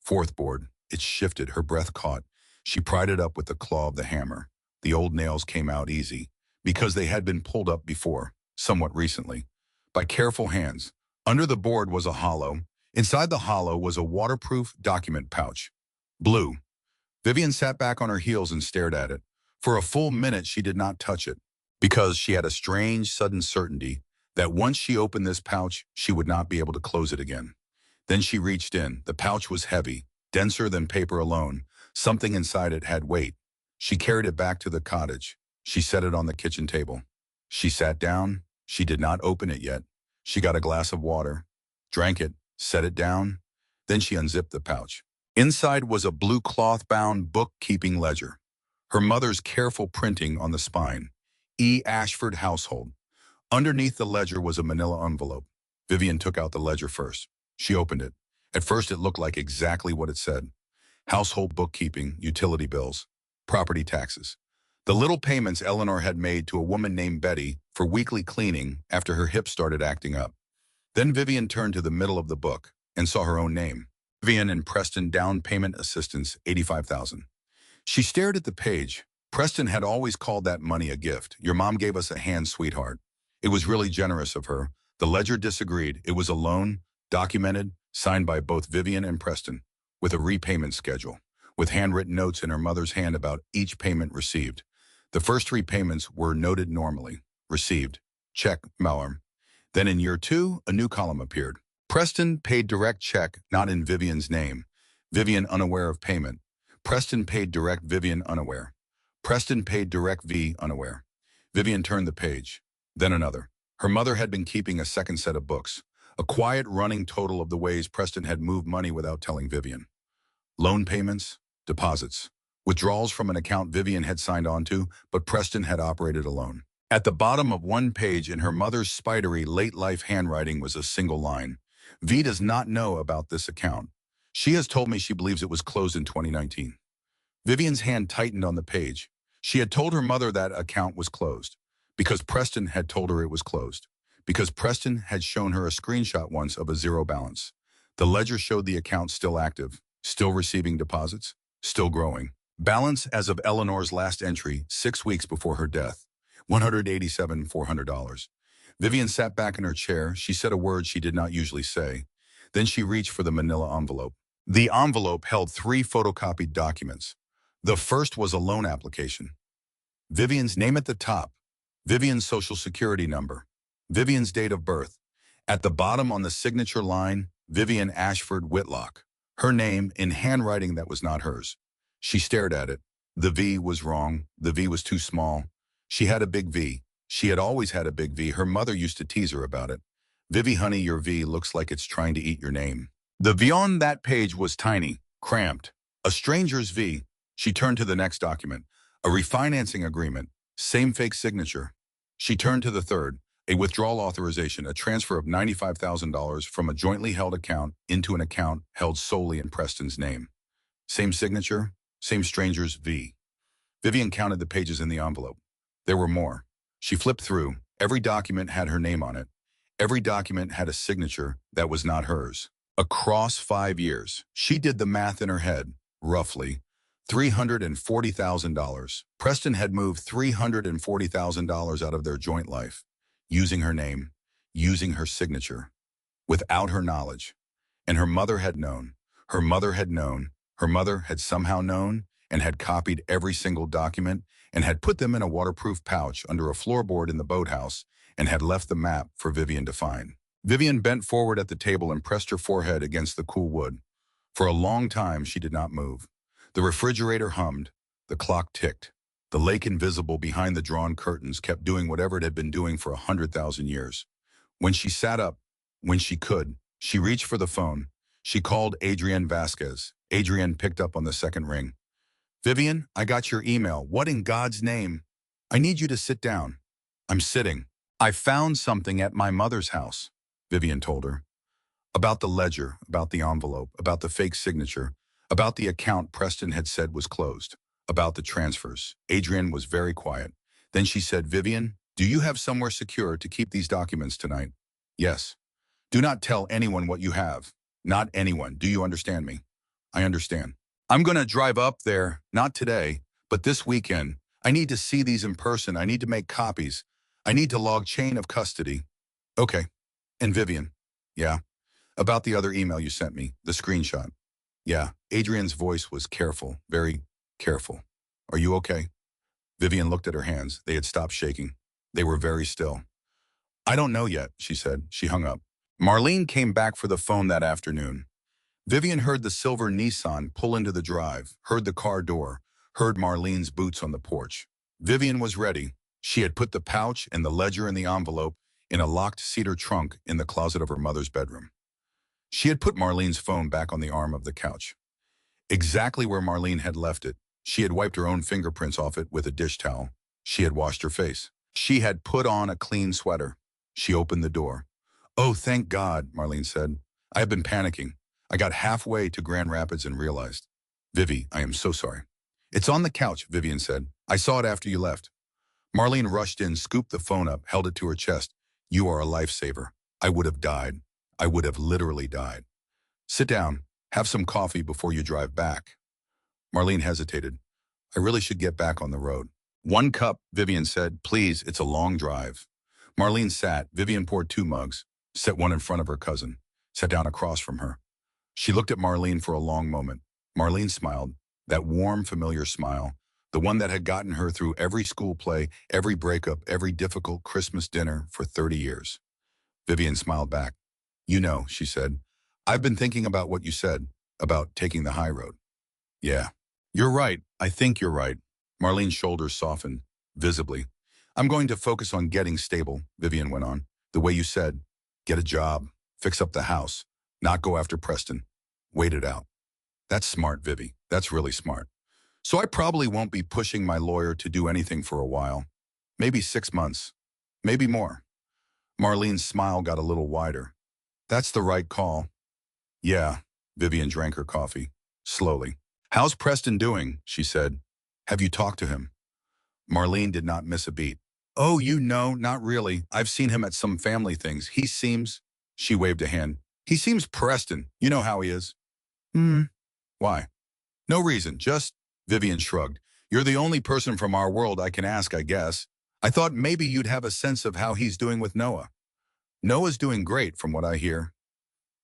4th board. It shifted. Her breath caught. She pried it up with the claw of the hammer. The old nails came out easy, because they had been pulled up before, somewhat recently, by careful hands. Under the board was a hollow. Inside the hollow was a waterproof document pouch. Blue. Vivian sat back on her heels and stared at it. For a full minute, she did not touch it, because she had a strange, sudden certainty that once she opened this pouch, she would not be able to close it again. Then she reached in. The pouch was heavy, denser than paper alone. Something inside it had weight. She carried it back to the cottage. She set it on the kitchen table. She sat down. She did not open it yet. She got a glass of water, drank it, set it down. Then she unzipped the pouch. Inside was a blue cloth-bound bookkeeping ledger. Her mother's careful printing on the spine. E. Ashford Household. Underneath the ledger was a manila envelope. Vivian took out the ledger first. She opened it. At first it looked like exactly what it said. Household bookkeeping, utility bills, property taxes. The little payments Eleanor had made to a woman named Betty for weekly cleaning after her hip started acting up. Then Vivian turned to the middle of the book and saw her own name. Vivian and Preston Down Payment Assistance, $85,000. She stared at the page. Preston had always called that money a gift. Your mom gave us a hand, sweetheart. It was really generous of her. The ledger disagreed. It was a loan, documented, signed by both Vivian and Preston, with a repayment schedule, with handwritten notes in her mother's hand about each payment received. The first 3 payments were noted normally. Received. Check, Mallory. Then in year 2, a new column appeared. Preston paid direct check, not in Vivian's name. Vivian unaware of payment. Preston paid direct, Vivian unaware. Preston paid direct, V unaware. Vivian turned the page. Then another. Her mother had been keeping a second set of books. A quiet running total of the ways Preston had moved money without telling Vivian. Loan payments, deposits, withdrawals from an account Vivian had signed on to, but Preston had operated alone. At the bottom of one page in her mother's spidery late-life handwriting was a single line. V does not know about this account. She has told me she believes it was closed in 2019. Vivian's hand tightened on the page. She had told her mother that account was closed, because Preston had told her it was closed, because Preston had shown her a screenshot once of a zero balance. The ledger showed the account still active, still receiving deposits, still growing. Balance as of Eleanor's last entry, 6 weeks before her death, $187,400. Vivian sat back in her chair. She said a word she did not usually say. Then she reached for the manila envelope. The envelope held 3 photocopied documents. The first was a loan application. Vivian's name at the top, Vivian's social security number, Vivian's date of birth. At the bottom on the signature line, Vivian Ashford Whitlock. Her name in handwriting that was not hers. She stared at it. The V was wrong. The V was too small. She had a big V. She had always had a big V. Her mother used to tease her about it. Vivi, honey, your V looks like it's trying to eat your name. The V on that page was tiny, cramped. A stranger's V. She turned to the next document. A refinancing agreement. Same fake signature. She turned to the third. A withdrawal authorization, a transfer of $95,000 from a jointly held account into an account held solely in Preston's name. Same signature, same stranger's V. Vivian counted the pages in the envelope. There were more. She flipped through. Every document had her name on it. Every document had a signature that was not hers. Across 5 years, she did the math in her head, roughly. $340,000. Preston had moved $340,000 out of their joint life, using her name, using her signature, without her knowledge. And her mother had known. Her mother had known. Her mother had somehow known and had copied every single document and had put them in a waterproof pouch under a floorboard in the boathouse and had left the map for Vivian to find. Vivian bent forward at the table and pressed her forehead against the cool wood. For a long time, she did not move. The refrigerator hummed. The clock ticked. The lake invisible behind the drawn curtains kept doing whatever it had been doing for 100,000 years. When she sat up, when she could, she reached for the phone. She called Adrienne Vasquez. Adrienne picked up on the second ring. Vivian, I got your email. What in God's name? I need you to sit down. I'm sitting. I found something at my mother's house, Vivian told her. About the ledger, about the envelope, about the fake signature, about the account Preston had said was closed, about the transfers. Adrienne was very quiet. Then she said, Vivian, do you have somewhere secure to keep these documents tonight? Yes. Do not tell anyone what you have. Not anyone. Do you understand me? I understand. I'm going to drive up there, not today, but this weekend. I need to see these in person. I need to make copies. I need to log chain of custody. Okay. And Vivian? Yeah. About the other email you sent me, the screenshot. Yeah. Adrienne's voice was careful, very careful. Are you okay? Vivian looked at her hands. They had stopped shaking. They were very still. I don't know yet, she said. She hung up. Marlene came back for the phone that afternoon. Vivian heard the silver Nissan pull into the drive, heard the car door, heard Marlene's boots on the porch. Vivian was ready. She had put the pouch and the ledger and the envelope in a locked cedar trunk in the closet of her mother's bedroom. She had put Marlene's phone back on the arm of the couch, exactly where Marlene had left it. She had wiped her own fingerprints off it with a dish towel. She had washed her face. She had put on a clean sweater. She opened the door. Oh, thank God, Marlene said. I have been panicking. I got halfway to Grand Rapids and realized. Vivi, I am so sorry. It's on the couch, Vivian said. I saw it after you left. Marlene rushed in, scooped the phone up, held it to her chest. You are a lifesaver. I would have died. I would have literally died. Sit down. Have some coffee before you drive back. Marlene hesitated. I really should get back on the road. 1 cup, Vivian said. Please, it's a long drive. Marlene sat. Vivian poured 2 mugs, set one in front of her cousin, sat down across from her. She looked at Marlene for a long moment. Marlene smiled, that warm, familiar smile, the one that had gotten her through every school play, every breakup, every difficult Christmas dinner for 30 years. Vivian smiled back. You know, she said, I've been thinking about what you said, about taking the high road. Yeah, you're right. I think you're right. Marlene's shoulders softened, visibly. I'm going to focus on getting stable, Vivian went on. The way you said, get a job, fix up the house, not go after Preston. Wait it out. That's smart, Vivi. That's really smart. So I probably won't be pushing my lawyer to do anything for a while. Maybe 6 months. Maybe more. Marlene's smile got a little wider. That's the right call. Yeah, Vivian drank her coffee, slowly. How's Preston doing? She said. Have you talked to him? Marlene did not miss a beat. Oh, not really. I've seen him at some family things. He seems, she waved a hand. He seems Preston. You know how he is. Why? No reason, just, Vivian shrugged. You're the only person from our world I can ask, I guess. I thought maybe you'd have a sense of how he's doing with Noah. Noah's doing great, from what I hear.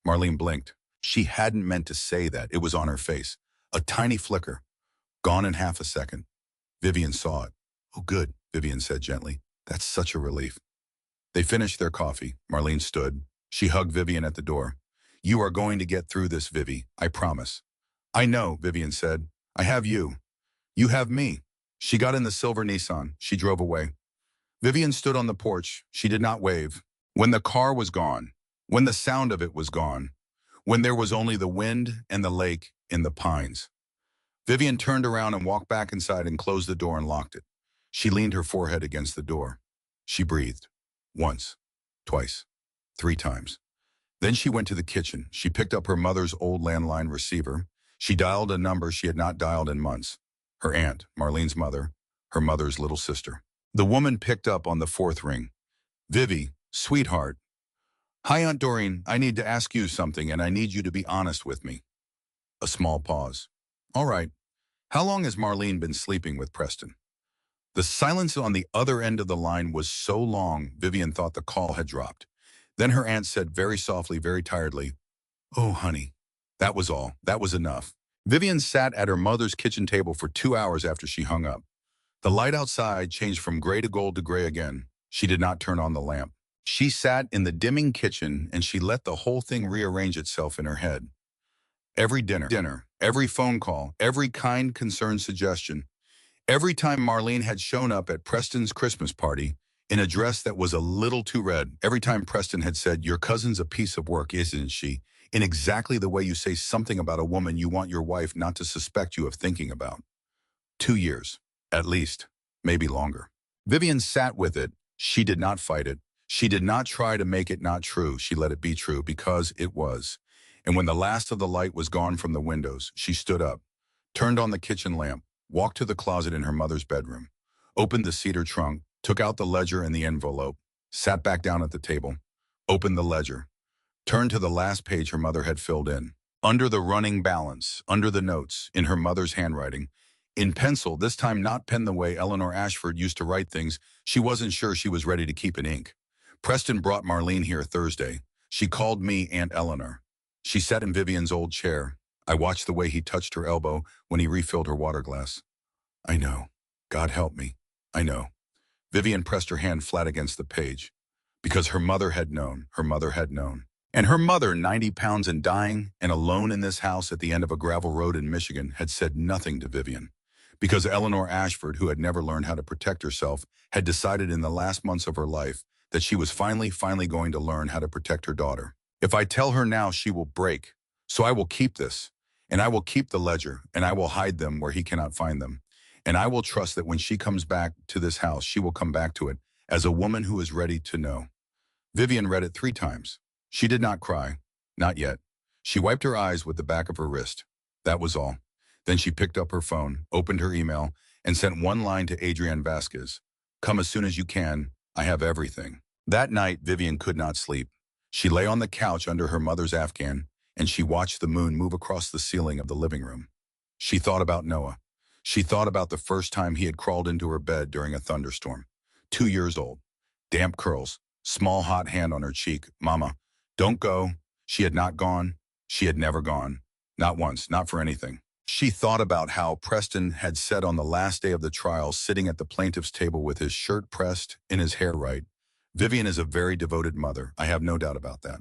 Marlene blinked. She hadn't meant to say that. It was on her face. A tiny flicker. Gone in half a second. Vivian saw it. Oh, good, Vivian said gently. That's such a relief. They finished their coffee. Marlene stood. She hugged Vivian at the door. You are going to get through this, Vivi. I promise. I know, Vivian said. I have you. You have me. She got in the silver Nissan. She drove away. Vivian stood on the porch. She did not wave. When the car was gone, when the sound of it was gone, when there was only the wind and the lake in the pines. Vivian turned around and walked back inside and closed the door and locked it. She leaned her forehead against the door. She breathed. Once, twice, 3 times. Then she went to the kitchen. She picked up her mother's old landline receiver. She dialed a number she had not dialed in months. Her aunt, Marlene's mother, her mother's little sister. The woman picked up on the 4th ring. Vivi, sweetheart. Hi, Aunt Doreen. I need to ask you something, and I need you to be honest with me. A small pause. All right. How long has Marlene been sleeping with Preston? The silence on the other end of the line was so long, Vivian thought the call had dropped. Then her aunt said very softly, very tiredly, Oh, honey. That was all. That was enough. Vivian sat at her mother's kitchen table for 2 hours after she hung up. The light outside changed from gray to gold to gray again. She did not turn on the lamp. She sat in the dimming kitchen and she let the whole thing rearrange itself in her head. Every dinner, every phone call, every kind, concerned suggestion, every time Marlene had shown up at Preston's Christmas party in a dress that was a little too red, every time Preston had said, "Your cousin's a piece of work, isn't she?" in exactly the way you say something about a woman you want your wife not to suspect you of thinking about. 2 years, at least, maybe longer. Vivian sat with it. She did not fight it. She did not try to make it not true. She let it be true because it was. And when the last of the light was gone from the windows, she stood up, turned on the kitchen lamp, walked to the closet in her mother's bedroom, opened the cedar trunk, took out the ledger and the envelope, sat back down at the table, opened the ledger, turned to the last page her mother had filled in. Under the running balance, under the notes, in her mother's handwriting, in pencil, this time not pen the way Eleanor Ashford used to write things, she wasn't sure she was ready to keep in ink. Preston brought Marlene here Thursday. She called me Aunt Eleanor. She sat in Vivian's old chair. I watched the way he touched her elbow when he refilled her water glass. I know. God help me. I know. Vivian pressed her hand flat against the page. Because her mother had known. Her mother had known. And her mother, 90 pounds and dying, and alone in this house at the end of a gravel road in Michigan, had said nothing to Vivian. Because Eleanor Ashford, who had never learned how to protect herself, had decided in the last months of her life that she was finally going to learn how to protect her daughter. If I tell her now, she will break. So I will keep this, and I will keep the ledger, and I will hide them where he cannot find them. And I will trust that when she comes back to this house, she will come back to it as a woman who is ready to know. Vivian read it 3 times. She did not cry. Not yet. She wiped her eyes with the back of her wrist. That was all. Then she picked up her phone, opened her email, and sent one line to Adrienne Vasquez. Come as soon as you can. I have everything. That night, Vivian could not sleep. She lay on the couch under her mother's Afghan, and she watched the moon move across the ceiling of the living room. She thought about Noah. She thought about the first time he had crawled into her bed during a thunderstorm. 2 years old. Damp curls. Small hot hand on her cheek. Mama, don't go. She had not gone. She had never gone. Not once. Not for anything. She thought about how Preston had said on the last day of the trial, sitting at the plaintiff's table with his shirt pressed and his hair right. Vivian is a very devoted mother. I have no doubt about that.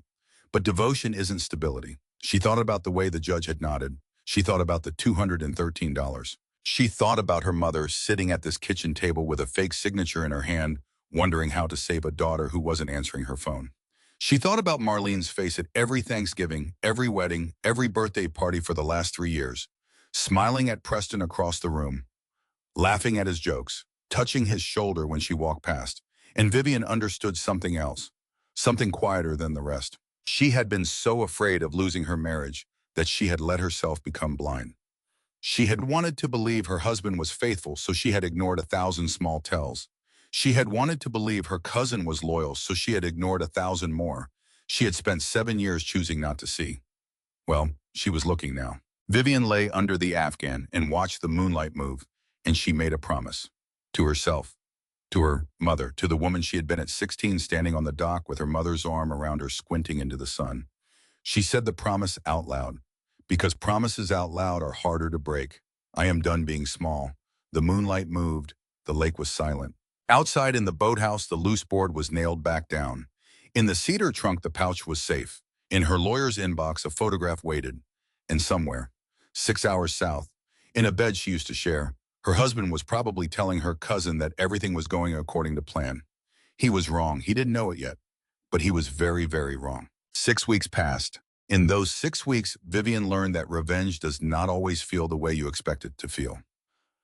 But devotion isn't stability. She thought about the way the judge had nodded. She thought about the $213. She thought about her mother sitting at this kitchen table with a fake signature in her hand, wondering how to save a daughter who wasn't answering her phone. She thought about Marlene's face at every Thanksgiving, every wedding, every birthday party for the last 3 years, smiling at Preston across the room, laughing at his jokes, touching his shoulder when she walked past. And Vivian understood something else, something quieter than the rest. She had been so afraid of losing her marriage that she had let herself become blind. She had wanted to believe her husband was faithful, so she had ignored 1,000 small tells. She had wanted to believe her cousin was loyal, so she had ignored 1,000 more. She had spent 7 years choosing not to see. Well, she was looking now. Vivian lay under the Afghan and watched the moonlight move, and she made a promise. To herself, to her mother, to the woman she had been at 16 standing on the dock with her mother's arm around her squinting into the sun. She said the promise out loud, because promises out loud are harder to break. I am done being small. The moonlight moved. The lake was silent. Outside in the boathouse, the loose board was nailed back down. In the cedar trunk, the pouch was safe. In her lawyer's inbox, a photograph waited. And somewhere, 6 hours south, in a bed she used to share, her husband was probably telling her cousin that everything was going according to plan. He was wrong. He didn't know it yet, but he was very, very wrong. 6 weeks passed. In those 6 weeks, Vivian learned that revenge does not always feel the way you expect it to feel.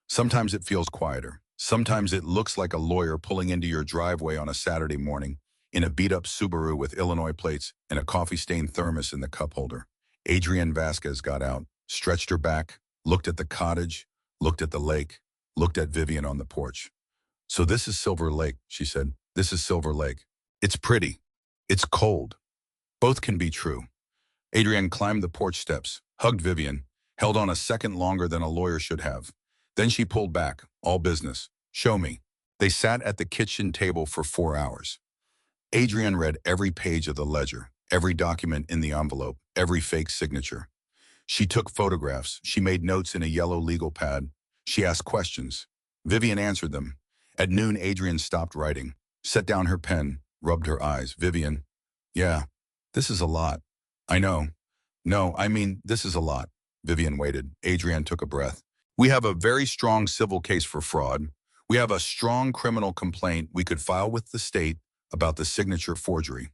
Sometimes it feels quieter. Sometimes it looks like a lawyer pulling into your driveway on a Saturday morning in a beat-up Subaru with Illinois plates and a coffee-stained thermos in the cup holder. Adrienne Vasquez got out, stretched her back, looked at the cottage, looked at the lake, looked at Vivian on the porch. So this is Silver Lake, she said. This is Silver Lake. It's pretty. It's cold. Both can be true. Adrienne climbed the porch steps, hugged Vivian, held on a second longer than a lawyer should have. Then she pulled back, all business. Show me. They sat at the kitchen table for 4 hours. Adrienne read every page of the ledger, every document in the envelope, every fake signature. She took photographs. She made notes in a yellow legal pad. She asked questions. Vivian answered them. At noon, Adrienne stopped writing, set down her pen, rubbed her eyes. Vivian, yeah, this is a lot. I know. No, I mean, this is a lot. Vivian waited. Adrienne took a breath. We have a very strong civil case for fraud. We have a strong criminal complaint we could file with the state about the signature forgery.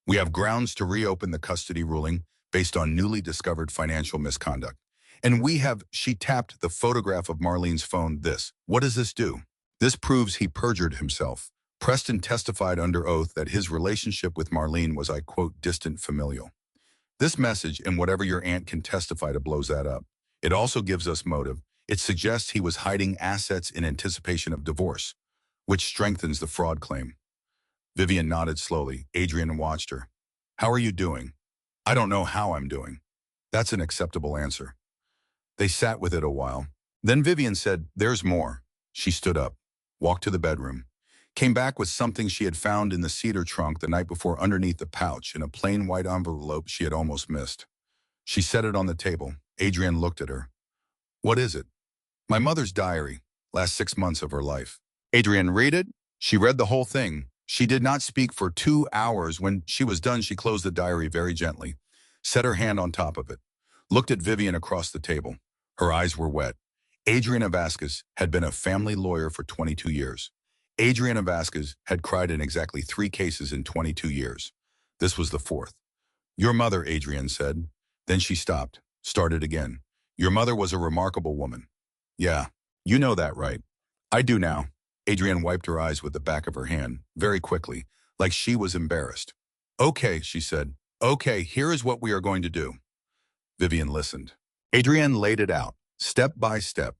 We have grounds to reopen the custody ruling based on newly discovered financial misconduct. And she tapped the photograph of Marlene's phone. What does this do? This proves he perjured himself. Preston testified under oath that his relationship with Marlene was, I quote, distant familial. This message, and whatever your aunt can testify to, blows that up. It also gives us motive. It suggests he was hiding assets in anticipation of divorce, which strengthens the fraud claim. Vivian nodded slowly. Adrienne watched her. How are you doing? I don't know how I'm doing. That's an acceptable answer. They sat with it a while. Then Vivian said, there's more. She stood up, walked to the bedroom, came back with something she had found in the cedar trunk the night before underneath the pouch in a plain white envelope she had almost missed. She set it on the table. Adrienne looked at her. What is it? My mother's diary, last 6 months of her life. Adrienne, read it? She read the whole thing. She did not speak for 2 hours. When she was done, she closed the diary very gently, set her hand on top of it, looked at Vivian across the table. Her eyes were wet. Adrienne Vasquez had been a family lawyer for 22 years. Adrienne Vasquez had cried in exactly 3 cases in 22 years. This was the 4th. Your mother, Adrienne said. Then she stopped, started again. Your mother was a remarkable woman. Yeah, you know that, right? I do now. Adrienne wiped her eyes with the back of her hand, very quickly, like she was embarrassed. Okay, she said. Okay, here is what we are going to do. Vivian listened. Adrienne laid it out, step by step.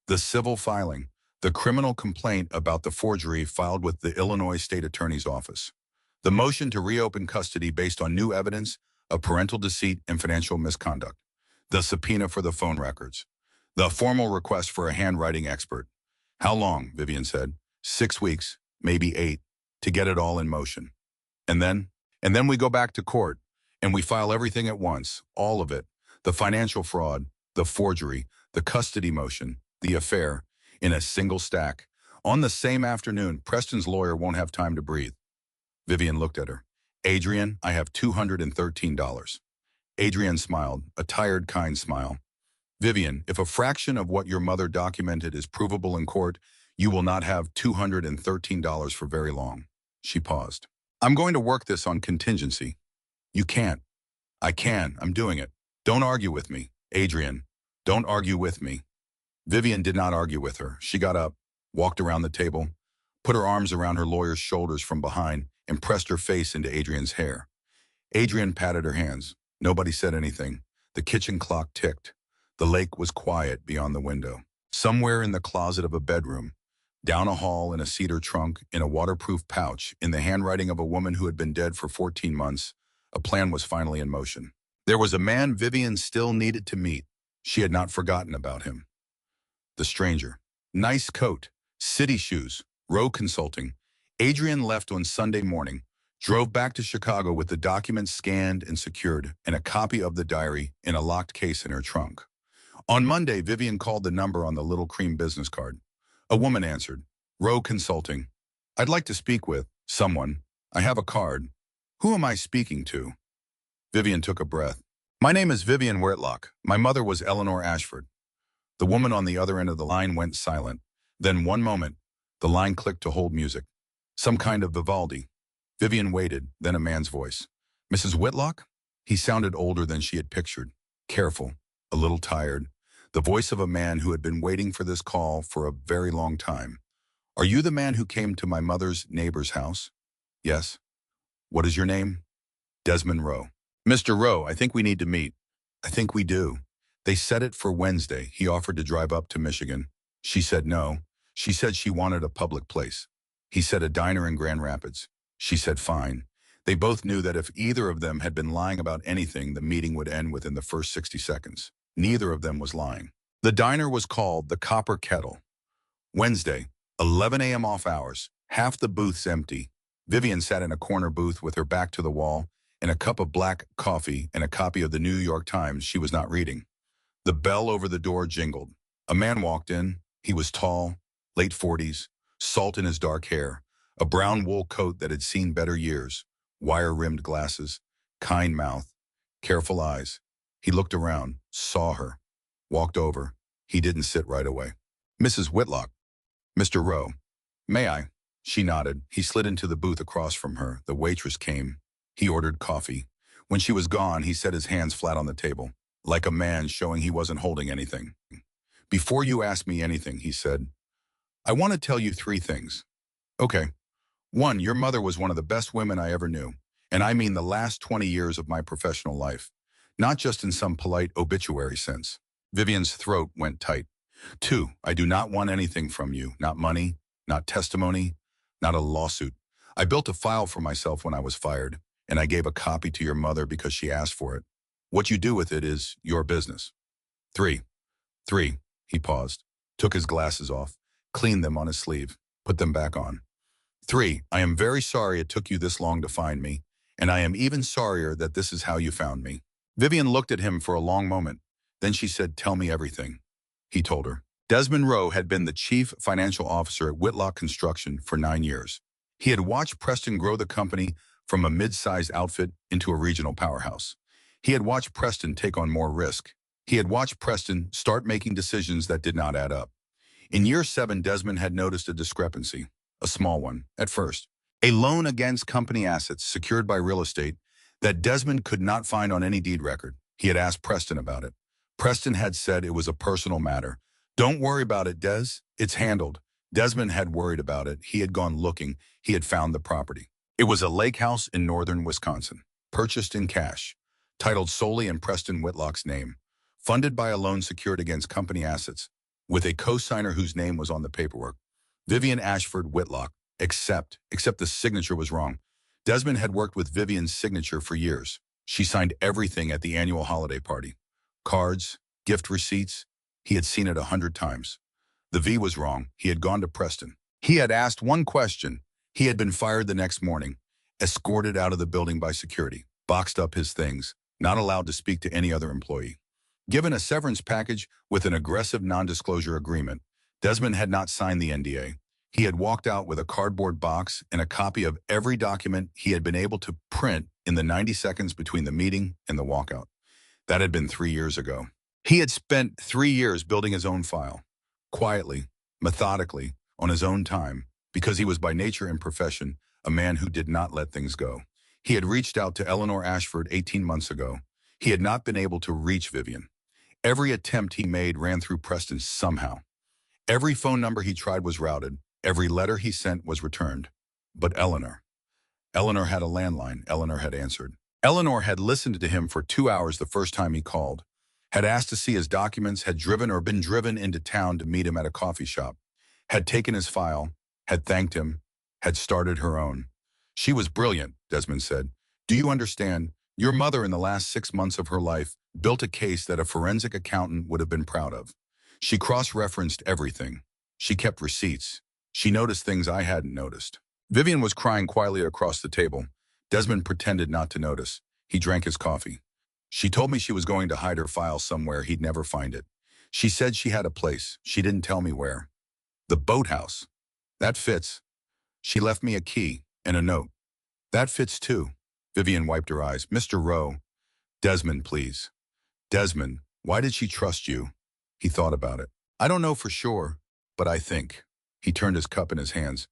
The civil filing, the criminal complaint about the forgery filed with the Illinois State Attorney's Office, the motion to reopen custody based on new evidence of parental deceit and financial misconduct, the subpoena for the phone records, the formal request for a handwriting expert. How long, Vivian said. 6 weeks, maybe 8, to get it all in motion. And then we go back to court, and we file everything at once, all of it, the financial fraud, the forgery, the custody motion, the affair, in a single stack. On the same afternoon, Preston's lawyer won't have time to breathe. Vivian looked at her. Adrienne, I have $213. Adrienne smiled, a tired, kind smile. Vivian, if a fraction of what your mother documented is provable in court, you will not have $213 for very long. She paused. I'm going to work this on contingency. You can't. I can. I'm doing it. Don't argue with me. Adrienne, don't argue with me. Vivian did not argue with her. She got up, walked around the table, put her arms around her lawyer's shoulders from behind, and pressed her face into Adrienne's hair. Adrienne patted her hands. Nobody said anything. The kitchen clock ticked. The lake was quiet beyond the window. Somewhere in the closet of a bedroom, down a hall in a cedar trunk, in a waterproof pouch, in the handwriting of a woman who had been dead for 14 months, a plan was finally in motion. There was a man Vivian still needed to meet. She had not forgotten about him. The stranger. Nice coat, city shoes, Rowe Consulting. Adrienne left on Sunday morning, drove back to Chicago with the documents scanned and secured, and a copy of the diary in a locked case in her trunk. On Monday, Vivian called the number on the little cream business card. A woman answered. Rowe Consulting. I'd like to speak with someone. I have a card. Who am I speaking to? Vivian took a breath. My name is Vivian Whitlock. My mother was Eleanor Ashford. The woman on the other end of the line went silent. Then one moment, the line clicked to hold music. Some kind of Vivaldi. Vivian waited, then a man's voice. Mrs. Whitlock? He sounded older than she had pictured. Careful, a little tired. The voice of a man who had been waiting for this call for a very long time. Are you the man who came to my mother's neighbor's house? Yes. What is your name? Desmond Rowe. Mr. Rowe, I think we need to meet. I think we do. They set it for Wednesday. He offered to drive up to Michigan. She said no. She said she wanted a public place. He said a diner in Grand Rapids. She said fine. They both knew that if either of them had been lying about anything, the meeting would end within the first 60 seconds. Neither of them was lying. The diner was called the Copper Kettle. Wednesday, 11 a.m. off hours. Half the booths empty. Vivian sat in a corner booth with her back to the wall and a cup of black coffee and a copy of the New York Times she was not reading. The bell over the door jingled. A man walked in. He was tall, late 40s, salt in his dark hair, A brown wool coat that had seen better years, wire-rimmed glasses, kind mouth, careful eyes. He looked around, saw her, walked over. He didn't sit right away. Mrs. Whitlock, Mr. Rowe. May I? She nodded. He slid into the booth across from her. The waitress came. He ordered coffee. When she was gone, he set his hands flat on the table, like a man showing he wasn't holding anything. Before you ask me anything, he said, I want to tell you 3 things. Okay. 1, your mother was one of the best women I ever knew, and I mean the last 20 years of my professional life, not just in some polite obituary sense. Vivian's throat went tight. 2, I do not want anything from you, not money, not testimony, not a lawsuit. I built a file for myself when I was fired, and I gave a copy to your mother because she asked for it. What you do with it is your business. 3. He paused, took his glasses off, cleaned them on his sleeve, put them back on. 3, I am very sorry it took you this long to find me, and I am even sorrier that this is how you found me. Vivian looked at him for a long moment. Then she said, tell me everything. He told her. Desmond Rowe had been the chief financial officer at Whitlock Construction for 9 years. He had watched Preston grow the company from a mid-sized outfit into a regional powerhouse. He had watched Preston take on more risk. He had watched Preston start making decisions that did not add up. In year 7, Desmond had noticed a discrepancy. A small one, at first. A loan against company assets secured by real estate that Desmond could not find on any deed record. He had asked Preston about it. Preston had said it was a personal matter. Don't worry about it, Des. It's handled. Desmond had worried about it. He had gone looking. He had found the property. It was a lake house in northern Wisconsin, purchased in cash, titled solely in Preston Whitlock's name, funded by a loan secured against company assets, with a co-signer whose name was on the paperwork. Vivian Ashford Whitlock, except the signature was wrong. Desmond had worked with Vivian's signature for years. She signed everything at the annual holiday party. Cards, gift receipts. He had seen it 100 times. The V was wrong. He had gone to Preston. He had asked one question. He had been fired the next morning, escorted out of the building by security, boxed up his things, not allowed to speak to any other employee. Given a severance package with an aggressive non-disclosure agreement, Desmond had not signed the NDA. He had walked out with a cardboard box and a copy of every document he had been able to print in the 90 seconds between the meeting and the walkout. That had been 3 years ago. He had spent 3 years building his own file, quietly, methodically, on his own time, because he was by nature and profession a man who did not let things go. He had reached out to Eleanor Ashford 18 months ago. He had not been able to reach Vivian. Every attempt he made ran through Preston somehow. Every phone number he tried was routed. Every letter he sent was returned. But Eleanor had a landline. Eleanor had answered. Eleanor had listened to him for 2 hours the first time he called, had asked to see his documents, had driven or been driven into town to meet him at a coffee shop, had taken his file, had thanked him, had started her own. She was brilliant, Desmond said. Do you understand? Your mother in the last 6 months of her life built a case that a forensic accountant would have been proud of. She cross-referenced everything. She kept receipts. She noticed things I hadn't noticed. Vivian was crying quietly across the table. Desmond pretended not to notice. He drank his coffee. She told me she was going to hide her file somewhere he'd never find it. She said she had a place. She didn't tell me where. The boathouse. That fits. She left me a key and a note. That fits too. Vivian wiped her eyes. Mr. Rowe. Desmond, please. Desmond, why did she trust you? He thought about it. I don't know for sure, but I think. He turned his cup in his hands.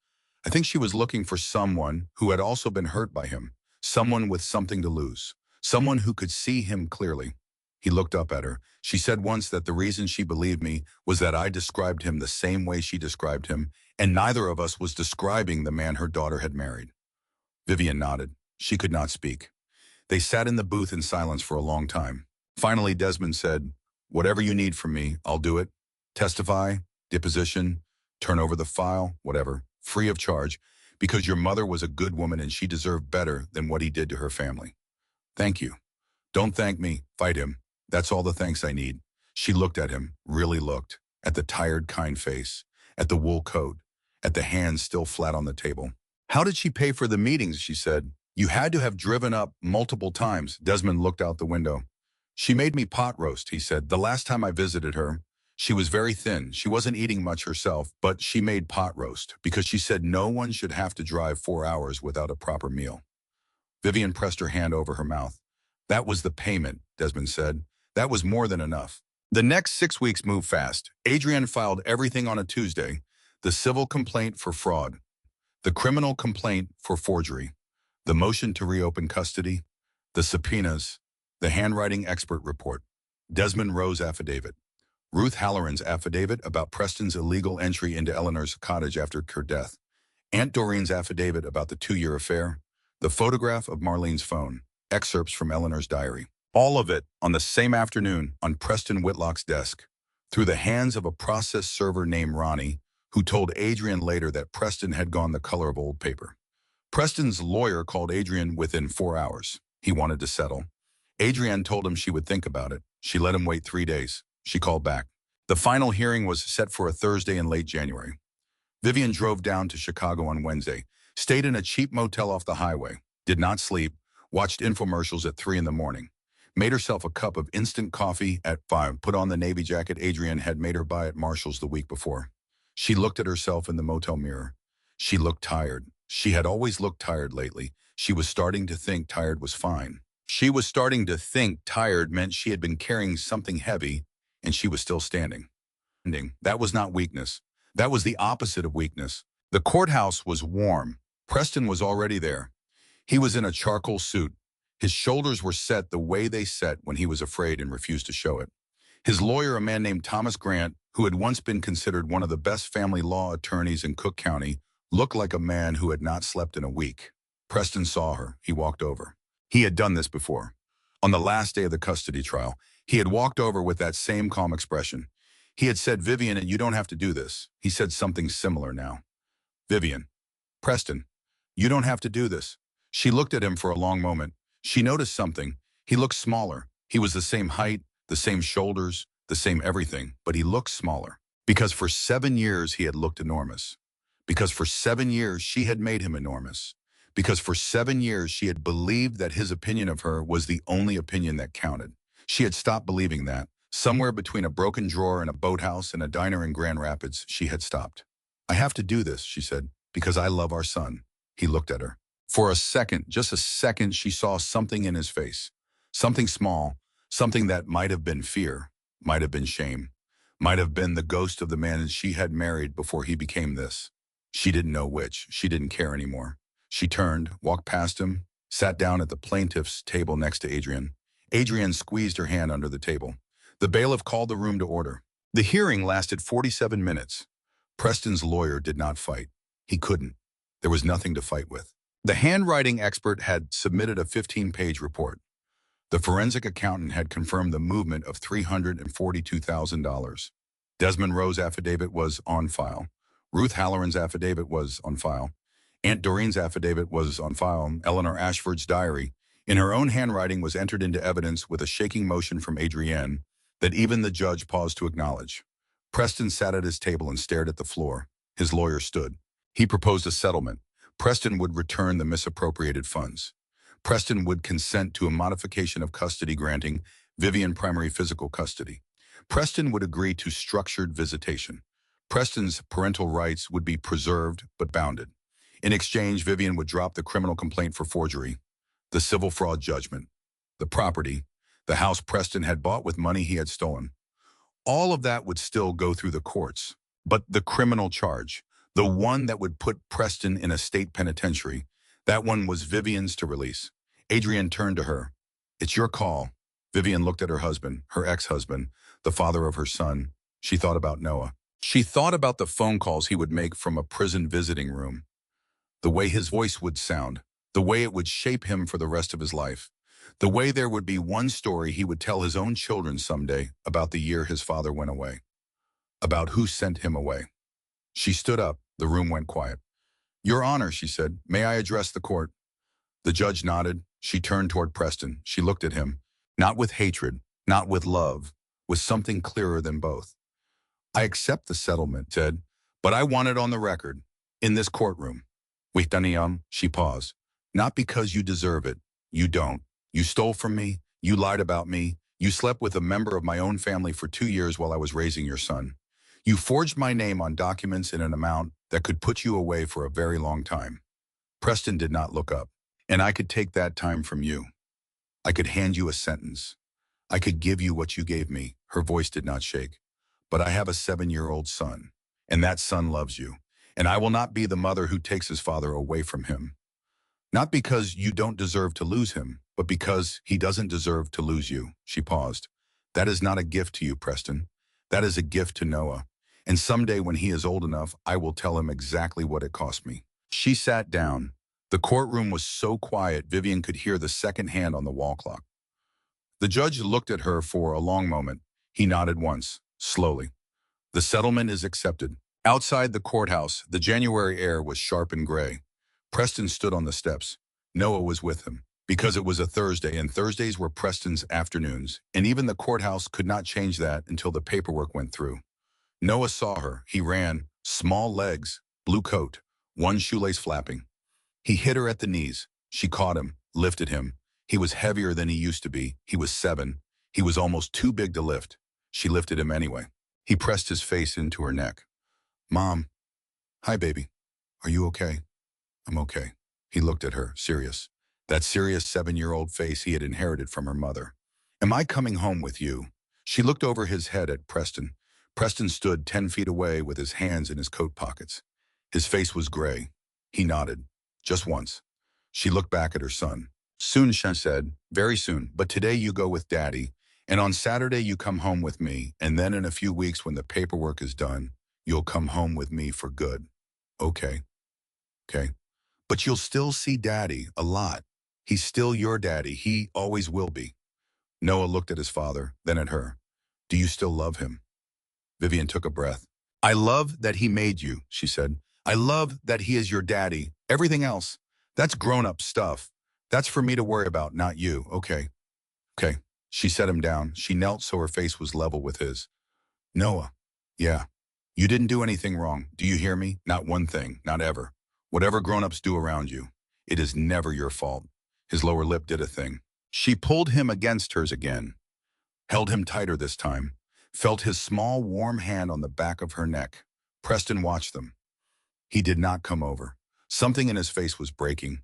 I think she was looking for someone who had also been hurt by him, someone with something to lose, someone who could see him clearly. He looked up at her. She said once that the reason she believed me was that I described him the same way she described him, and neither of us was describing the man her daughter had married. Vivian nodded. She could not speak. They sat in the booth in silence for a long time. Finally, Desmond said, whatever you need from me, I'll do it. Testify, deposition, turn over the file, whatever, free of charge, because your mother was a good woman and she deserved better than what he did to her family. Thank you. Don't thank me, fight him. That's all the thanks I need. She looked at him, really looked, at the tired, kind face, at the wool coat, at the hands still flat on the table. How did she pay for the meetings, she said. You had to have driven up multiple times. Desmond looked out the window. She made me pot roast, he said, the last time I visited her. She was very thin. She wasn't eating much herself, but she made pot roast because she said no one should have to drive 4 hours without a proper meal. Vivian pressed her hand over her mouth. That was the payment, Desmond said. That was more than enough. The next 6 weeks moved fast. Adrienne filed everything on a Tuesday: the civil complaint for fraud, the criminal complaint for forgery, the motion to reopen custody, the subpoenas, the handwriting expert report, Desmond Rowe's affidavit, Ruth Halloran's affidavit about Preston's illegal entry into Eleanor's cottage after her death, Aunt Doreen's affidavit about the 2-year affair, the photograph of Marlene's phone, excerpts from Eleanor's diary. All of it on the same afternoon on Preston Whitlock's desk, through the hands of a process server named Ronnie, who told Adrienne later that Preston had gone the color of old paper. Preston's lawyer called Adrienne within 4 hours. He wanted to settle. Adrienne told him she would think about it. She let him wait 3 days. She called back. The final hearing was set for a Thursday in late January. Vivian drove down to Chicago on Wednesday, stayed in a cheap motel off the highway, did not sleep, watched infomercials at 3 in the morning, made herself a cup of instant coffee at 5, put on the navy jacket Adrienne had made her buy at Marshall's the week before. She looked at herself in the motel mirror. She looked tired. She had always looked tired lately. She was starting to think tired was fine. She was starting to think tired meant she had been carrying something heavy, and she was still standing. That was not weakness. That was the opposite of weakness. The courthouse was warm. Preston was already there. He was in a charcoal suit. His shoulders were set the way they set when he was afraid and refused to show it. His lawyer, a man named Thomas Grant, who had once been considered one of the best family law attorneys in Cook County, looked like a man who had not slept in a week. Preston saw her. He walked over. He had done this before. On the last day of the custody trial, he had walked over with that same calm expression. He had said, "Vivian, you don't have to do this." He said something similar now. "Vivian, Preston, you don't have to do this." She looked at him for a long moment. She noticed something. He looked smaller. He was the same height, the same shoulders, the same everything, but he looked smaller. Because for 7 years he had looked enormous. Because for 7 years she had made him enormous. Because for 7 years she had believed that his opinion of her was the only opinion that counted. She had stopped believing that. Somewhere between a broken drawer in a boathouse and a diner in Grand Rapids, she had stopped. "I have to do this," she said, "because I love our son." He looked at her. For a second, just a second, she saw something in his face. Something small, something that might have been fear, might have been shame, might have been the ghost of the man she had married before he became this. She didn't know which. She didn't care anymore. She turned, walked past him, sat down at the plaintiff's table next to Adrienne. Adrienne squeezed her hand under the table. The bailiff called the room to order. The hearing lasted 47 minutes. Preston's lawyer did not fight. He couldn't. There was nothing to fight with. The handwriting expert had submitted a 15-page report. The forensic accountant had confirmed the movement of $342,000. Desmond Rowe's affidavit was on file. Ruth Halloran's affidavit was on file. Aunt Doreen's affidavit was on file. Eleanor Ashford's diary, in her own handwriting, was entered into evidence with a shaking motion from Adrienne that even the judge paused to acknowledge. Preston sat at his table and stared at the floor. His lawyer stood. He proposed a settlement. Preston would return the misappropriated funds. Preston would consent to a modification of custody granting Vivian primary physical custody. Preston would agree to structured visitation. Preston's parental rights would be preserved but bounded. In exchange, Vivian would drop the criminal complaint for forgery, the civil fraud judgment, the property, the house Preston had bought with money he had stolen. All of that would still go through the courts. But the criminal charge, the one that would put Preston in a state penitentiary, that one was Vivian's to release. Adrienne turned to her. "It's your call." Vivian looked at her husband, her ex-husband, the father of her son. She thought about Noah. She thought about the phone calls he would make from a prison visiting room, the way his voice would sound, the way it would shape him for the rest of his life, the way there would be one story he would tell his own children someday about the year his father went away, about who sent him away. She stood up. The room went quiet. "Your Honor," she said, "may I address the court?" The judge nodded. She turned toward Preston. She looked at him, not with hatred, not with love, with something clearer than both. "I accept the settlement," said, "but I want it on the record, in this courtroom." "Wait, Danielle," she paused. "Not because you deserve it. You don't. You stole from me. You lied about me. You slept with a member of my own family for 2 years while I was raising your son. You forged my name on documents in an amount that could put you away for a very long time. Preston did not look up. And I could take that time from you. I could hand you a sentence. I could give you what you gave me. Her voice did not shake. But I have a 7-year-old son, and that son loves you. And I will not be the mother who takes his father away from him. Not because you don't deserve to lose him, but because he doesn't deserve to lose you. She paused. That is not a gift to you, Preston. That is a gift to Noah. And someday when he is old enough, I will tell him exactly what it cost me. She sat down. The courtroom was so quiet, Vivian could hear the second hand on the wall clock. The judge looked at her for a long moment. He nodded once, slowly. The settlement is accepted. Outside the courthouse, the January air was sharp and gray. Preston stood on the steps. Noah was with him. Because it was a Thursday, and Thursdays were Preston's afternoons, and even the courthouse could not change that until the paperwork went through. Noah saw her. He ran, small legs, blue coat, one shoelace flapping. He hit her at the knees. She caught him, lifted him. He was heavier than he used to be. He was 7. He was almost too big to lift. She lifted him anyway. He pressed his face into her neck. Mom. Hi, baby. Are you okay? I'm okay. He looked at her, serious. That serious 7-year-old face he had inherited from her mother. Am I coming home with you? She looked over his head at Preston. Preston stood 10 feet away with his hands in his coat pockets. His face was gray. He nodded. Just once. She looked back at her son. Soon, she said. Very soon. But today you go with Daddy. And on Saturday you come home with me. And then in a few weeks when the paperwork is done, you'll come home with me for good. Okay. Okay. But you'll still see Daddy a lot. He's still your daddy. He always will be. Noah looked at his father, then at her. Do you still love him? Vivian took a breath. I love that he made you, she said. I love that he is your daddy. Everything else, that's grown-up stuff. That's for me to worry about, not you. Okay. Okay. She set him down. She knelt so her face was level with his. Noah. Yeah. You didn't do anything wrong. Do you hear me? Not one thing. Not ever. Whatever grown-ups do around you, it is never your fault. His lower lip did a thing. She pulled him against hers again. Held him tighter this time. Felt his small, warm hand on the back of her neck. Preston watched them. He did not come over. Something in his face was breaking.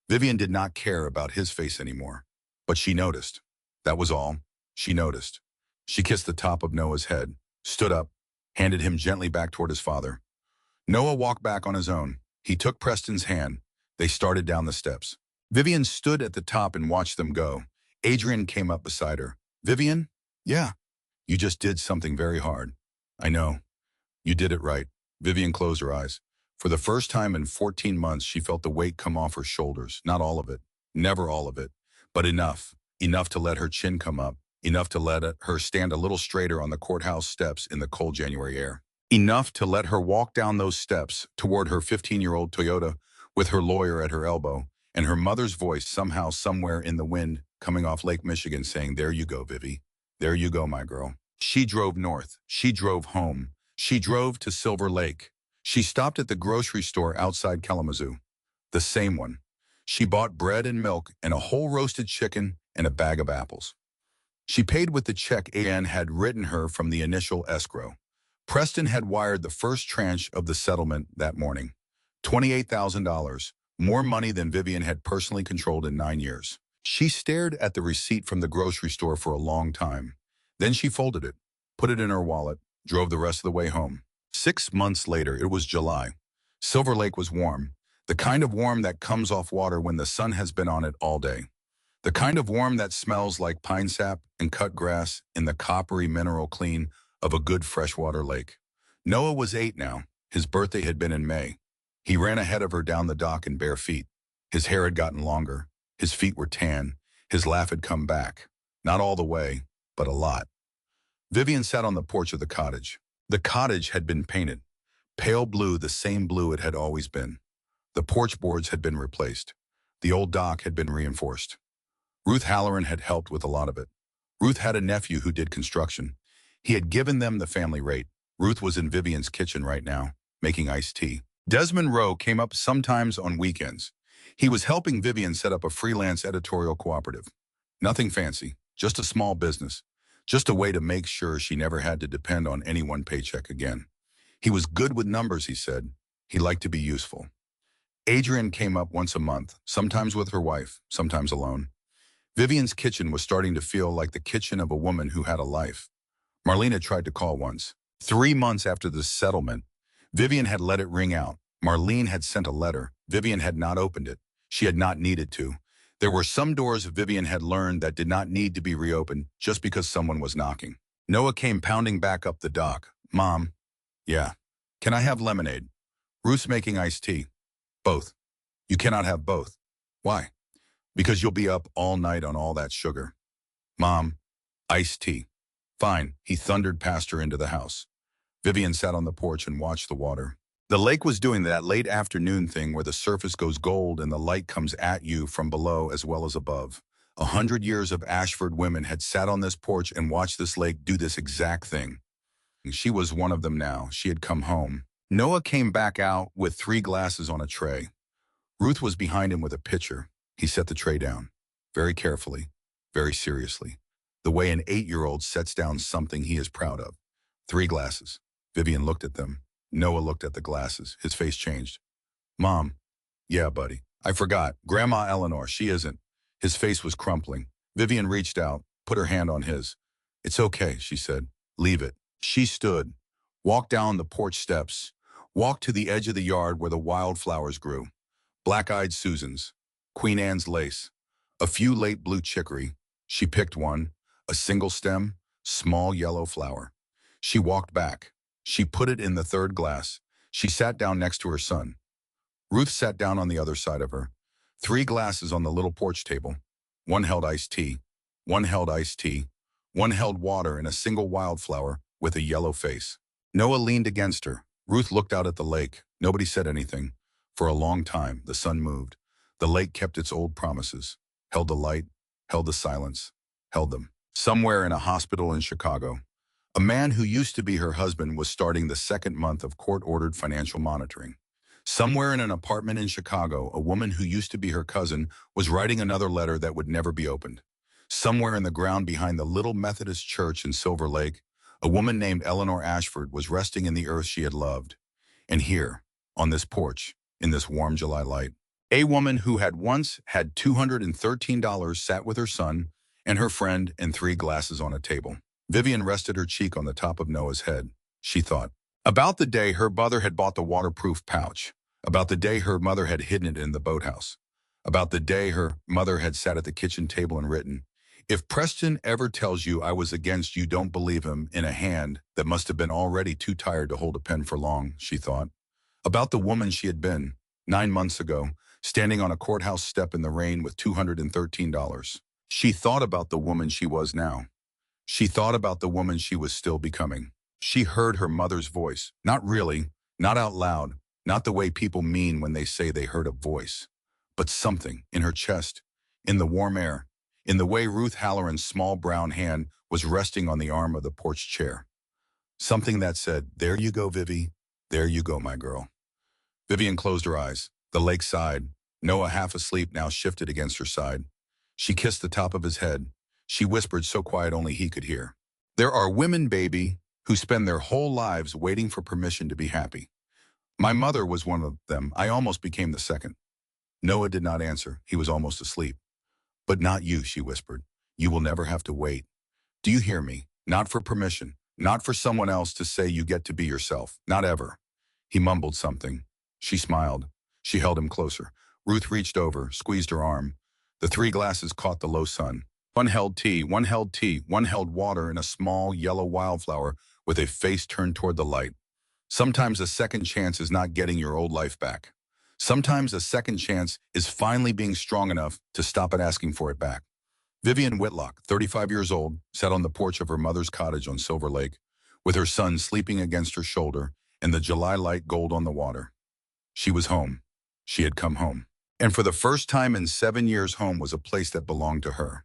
Vivian did not care about his face anymore. But she noticed. That was all. She noticed. She kissed the top of Noah's head, stood up, handed him gently back toward his father. Noah walked back on his own. He took Preston's hand. They started down the steps. Vivian stood at the top and watched them go. Adrienne came up beside her. Vivian? Yeah. You just did something very hard. I know. You did it right. Vivian closed her eyes. For the first time in 14 months, she felt the weight come off her shoulders. Not all of it. Never all of it. But enough. Enough to let her chin come up. Enough to let her stand a little straighter on the courthouse steps in the cold January air. Enough to let her walk down those steps toward her 15-year-old Toyota with her lawyer at her elbow and her mother's voice somehow somewhere in the wind coming off Lake Michigan saying, there you go, Vivi. There you go, my girl. She drove north. She drove home. She drove to Silver Lake. She stopped at the grocery store outside Kalamazoo. The same one. She bought bread and milk and a whole roasted chicken and a bag of apples. She paid with the check Ann had written her from the initial escrow. Preston had wired the first tranche of the settlement that morning. $28,000, more money than Vivian had personally controlled in 9 years. She stared at the receipt from the grocery store for a long time. Then she folded it, put it in her wallet, drove the rest of the way home. 6 months later, it was July. Silver Lake was warm, the kind of warm that comes off water when the sun has been on it all day. The kind of warm that smells like pine sap and cut grass in the coppery mineral clean of a good freshwater lake. Noah was 8 now. His birthday had been in May. He ran ahead of her down the dock in bare feet. His hair had gotten longer. His feet were tan. His laugh had come back. Not all the way, but a lot. Vivian sat on the porch of the cottage. The cottage had been painted. Pale blue, the same blue it had always been. The porch boards had been replaced. The old dock had been reinforced. Ruth Halloran had helped with a lot of it. Ruth had a nephew who did construction. He had given them the family rate. Ruth was in Vivian's kitchen right now, making iced tea. Desmond Rowe came up sometimes on weekends. He was helping Vivian set up a freelance editorial cooperative. Nothing fancy, just a small business, just a way to make sure she never had to depend on any one paycheck again. He was good with numbers, he said. He liked to be useful. Adrienne came up once a month, sometimes with her wife, sometimes alone. Vivian's kitchen was starting to feel like the kitchen of a woman who had a life. Marlene had tried to call once. 3 months after the settlement, Vivian had let it ring out. Marlene had sent a letter. Vivian had not opened it. She had not needed to. There were some doors Vivian had learned that did not need to be reopened just because someone was knocking. Noah came pounding back up the dock. Mom, yeah. Can I have lemonade? Ruth's making iced tea. Both. You cannot have both. Why? Because you'll be up all night on all that sugar. Mom, iced tea. Fine, he thundered past her into the house. Vivian sat on the porch and watched the water. The lake was doing that late afternoon thing where the surface goes gold and the light comes at you from below as well as above. 100 years of Ashford women had sat on this porch and watched this lake do this exact thing. She was one of them now. She had come home. Noah came back out with 3 glasses on a tray. Ruth was behind him with a pitcher. He set the tray down, very carefully, very seriously, the way an 8-year-old sets down something he is proud of. 3 glasses. Vivian looked at them. Noah looked at the glasses. His face changed. Mom, yeah, buddy. I forgot. Grandma Eleanor, she isn't. His face was crumpling. Vivian reached out, put her hand on his. It's okay, she said. Leave it. She stood, walked down the porch steps, walked to the edge of the yard where the wildflowers grew. Black-eyed Susans, Queen Anne's lace, a few late blue chicory. She picked one, a single stem, small yellow flower. She walked back. She put it in the 3rd glass. She sat down next to her son. Ruth sat down on the other side of her. 3 glasses on the little porch table. One held iced tea. One held iced tea. One held water in a single wildflower with a yellow face. Noah leaned against her. Ruth looked out at the lake. Nobody said anything. For a long time, the sun moved. The lake kept its old promises, held the light, held the silence, held them. Somewhere in a hospital in Chicago, a man who used to be her husband was starting the 2nd month of court-ordered financial monitoring. Somewhere in an apartment in Chicago, a woman who used to be her cousin was writing another letter that would never be opened. Somewhere in the ground behind the little Methodist church in Silver Lake, a woman named Eleanor Ashford was resting in the earth she had loved. And here, on this porch, in this warm July light, a woman who had once had $213 sat with her son and her friend and 3 glasses on a table. Vivian rested her cheek on the top of Noah's head. She thought about the day her mother had bought the waterproof pouch, about the day her mother had hidden it in the boathouse, about the day her mother had sat at the kitchen table and written, "If Preston ever tells you I was against you, don't believe him," in a hand that must have been already too tired to hold a pen for long, she thought. About the woman she had been, 9 months ago, standing on a courthouse step in the rain with $213. She thought about the woman she was now. She thought about the woman she was still becoming. She heard her mother's voice. Not really, not out loud, not the way people mean when they say they heard a voice, but something in her chest, in the warm air, in the way Ruth Halloran's small brown hand was resting on the arm of the porch chair. Something that said, "There you go, Vivi. There you go, my girl." Vivian closed her eyes. The lake sighed. Noah, half asleep, now shifted against her side. She kissed the top of his head. She whispered so quiet only he could hear. "There are women, baby, who spend their whole lives waiting for permission to be happy. My mother was one of them. I almost became the second." Noah did not answer. He was almost asleep. "But not you," she whispered. "You will never have to wait. Do you hear me? Not for permission. Not for someone else to say you get to be yourself. Not ever." He mumbled something. She smiled. She held him closer. Ruth reached over, squeezed her arm. The 3 glasses caught the low sun. One held tea, one held tea, one held water in a small yellow wildflower with a face turned toward the light. Sometimes a second chance is not getting your old life back. Sometimes a second chance is finally being strong enough to stop at asking for it back. Vivian Whitlock, 35 years old, sat on the porch of her mother's cottage on Silver Lake, with her son sleeping against her shoulder and the July light gold on the water. She was home. She had come home. And for the first time in 7 years, home was a place that belonged to her.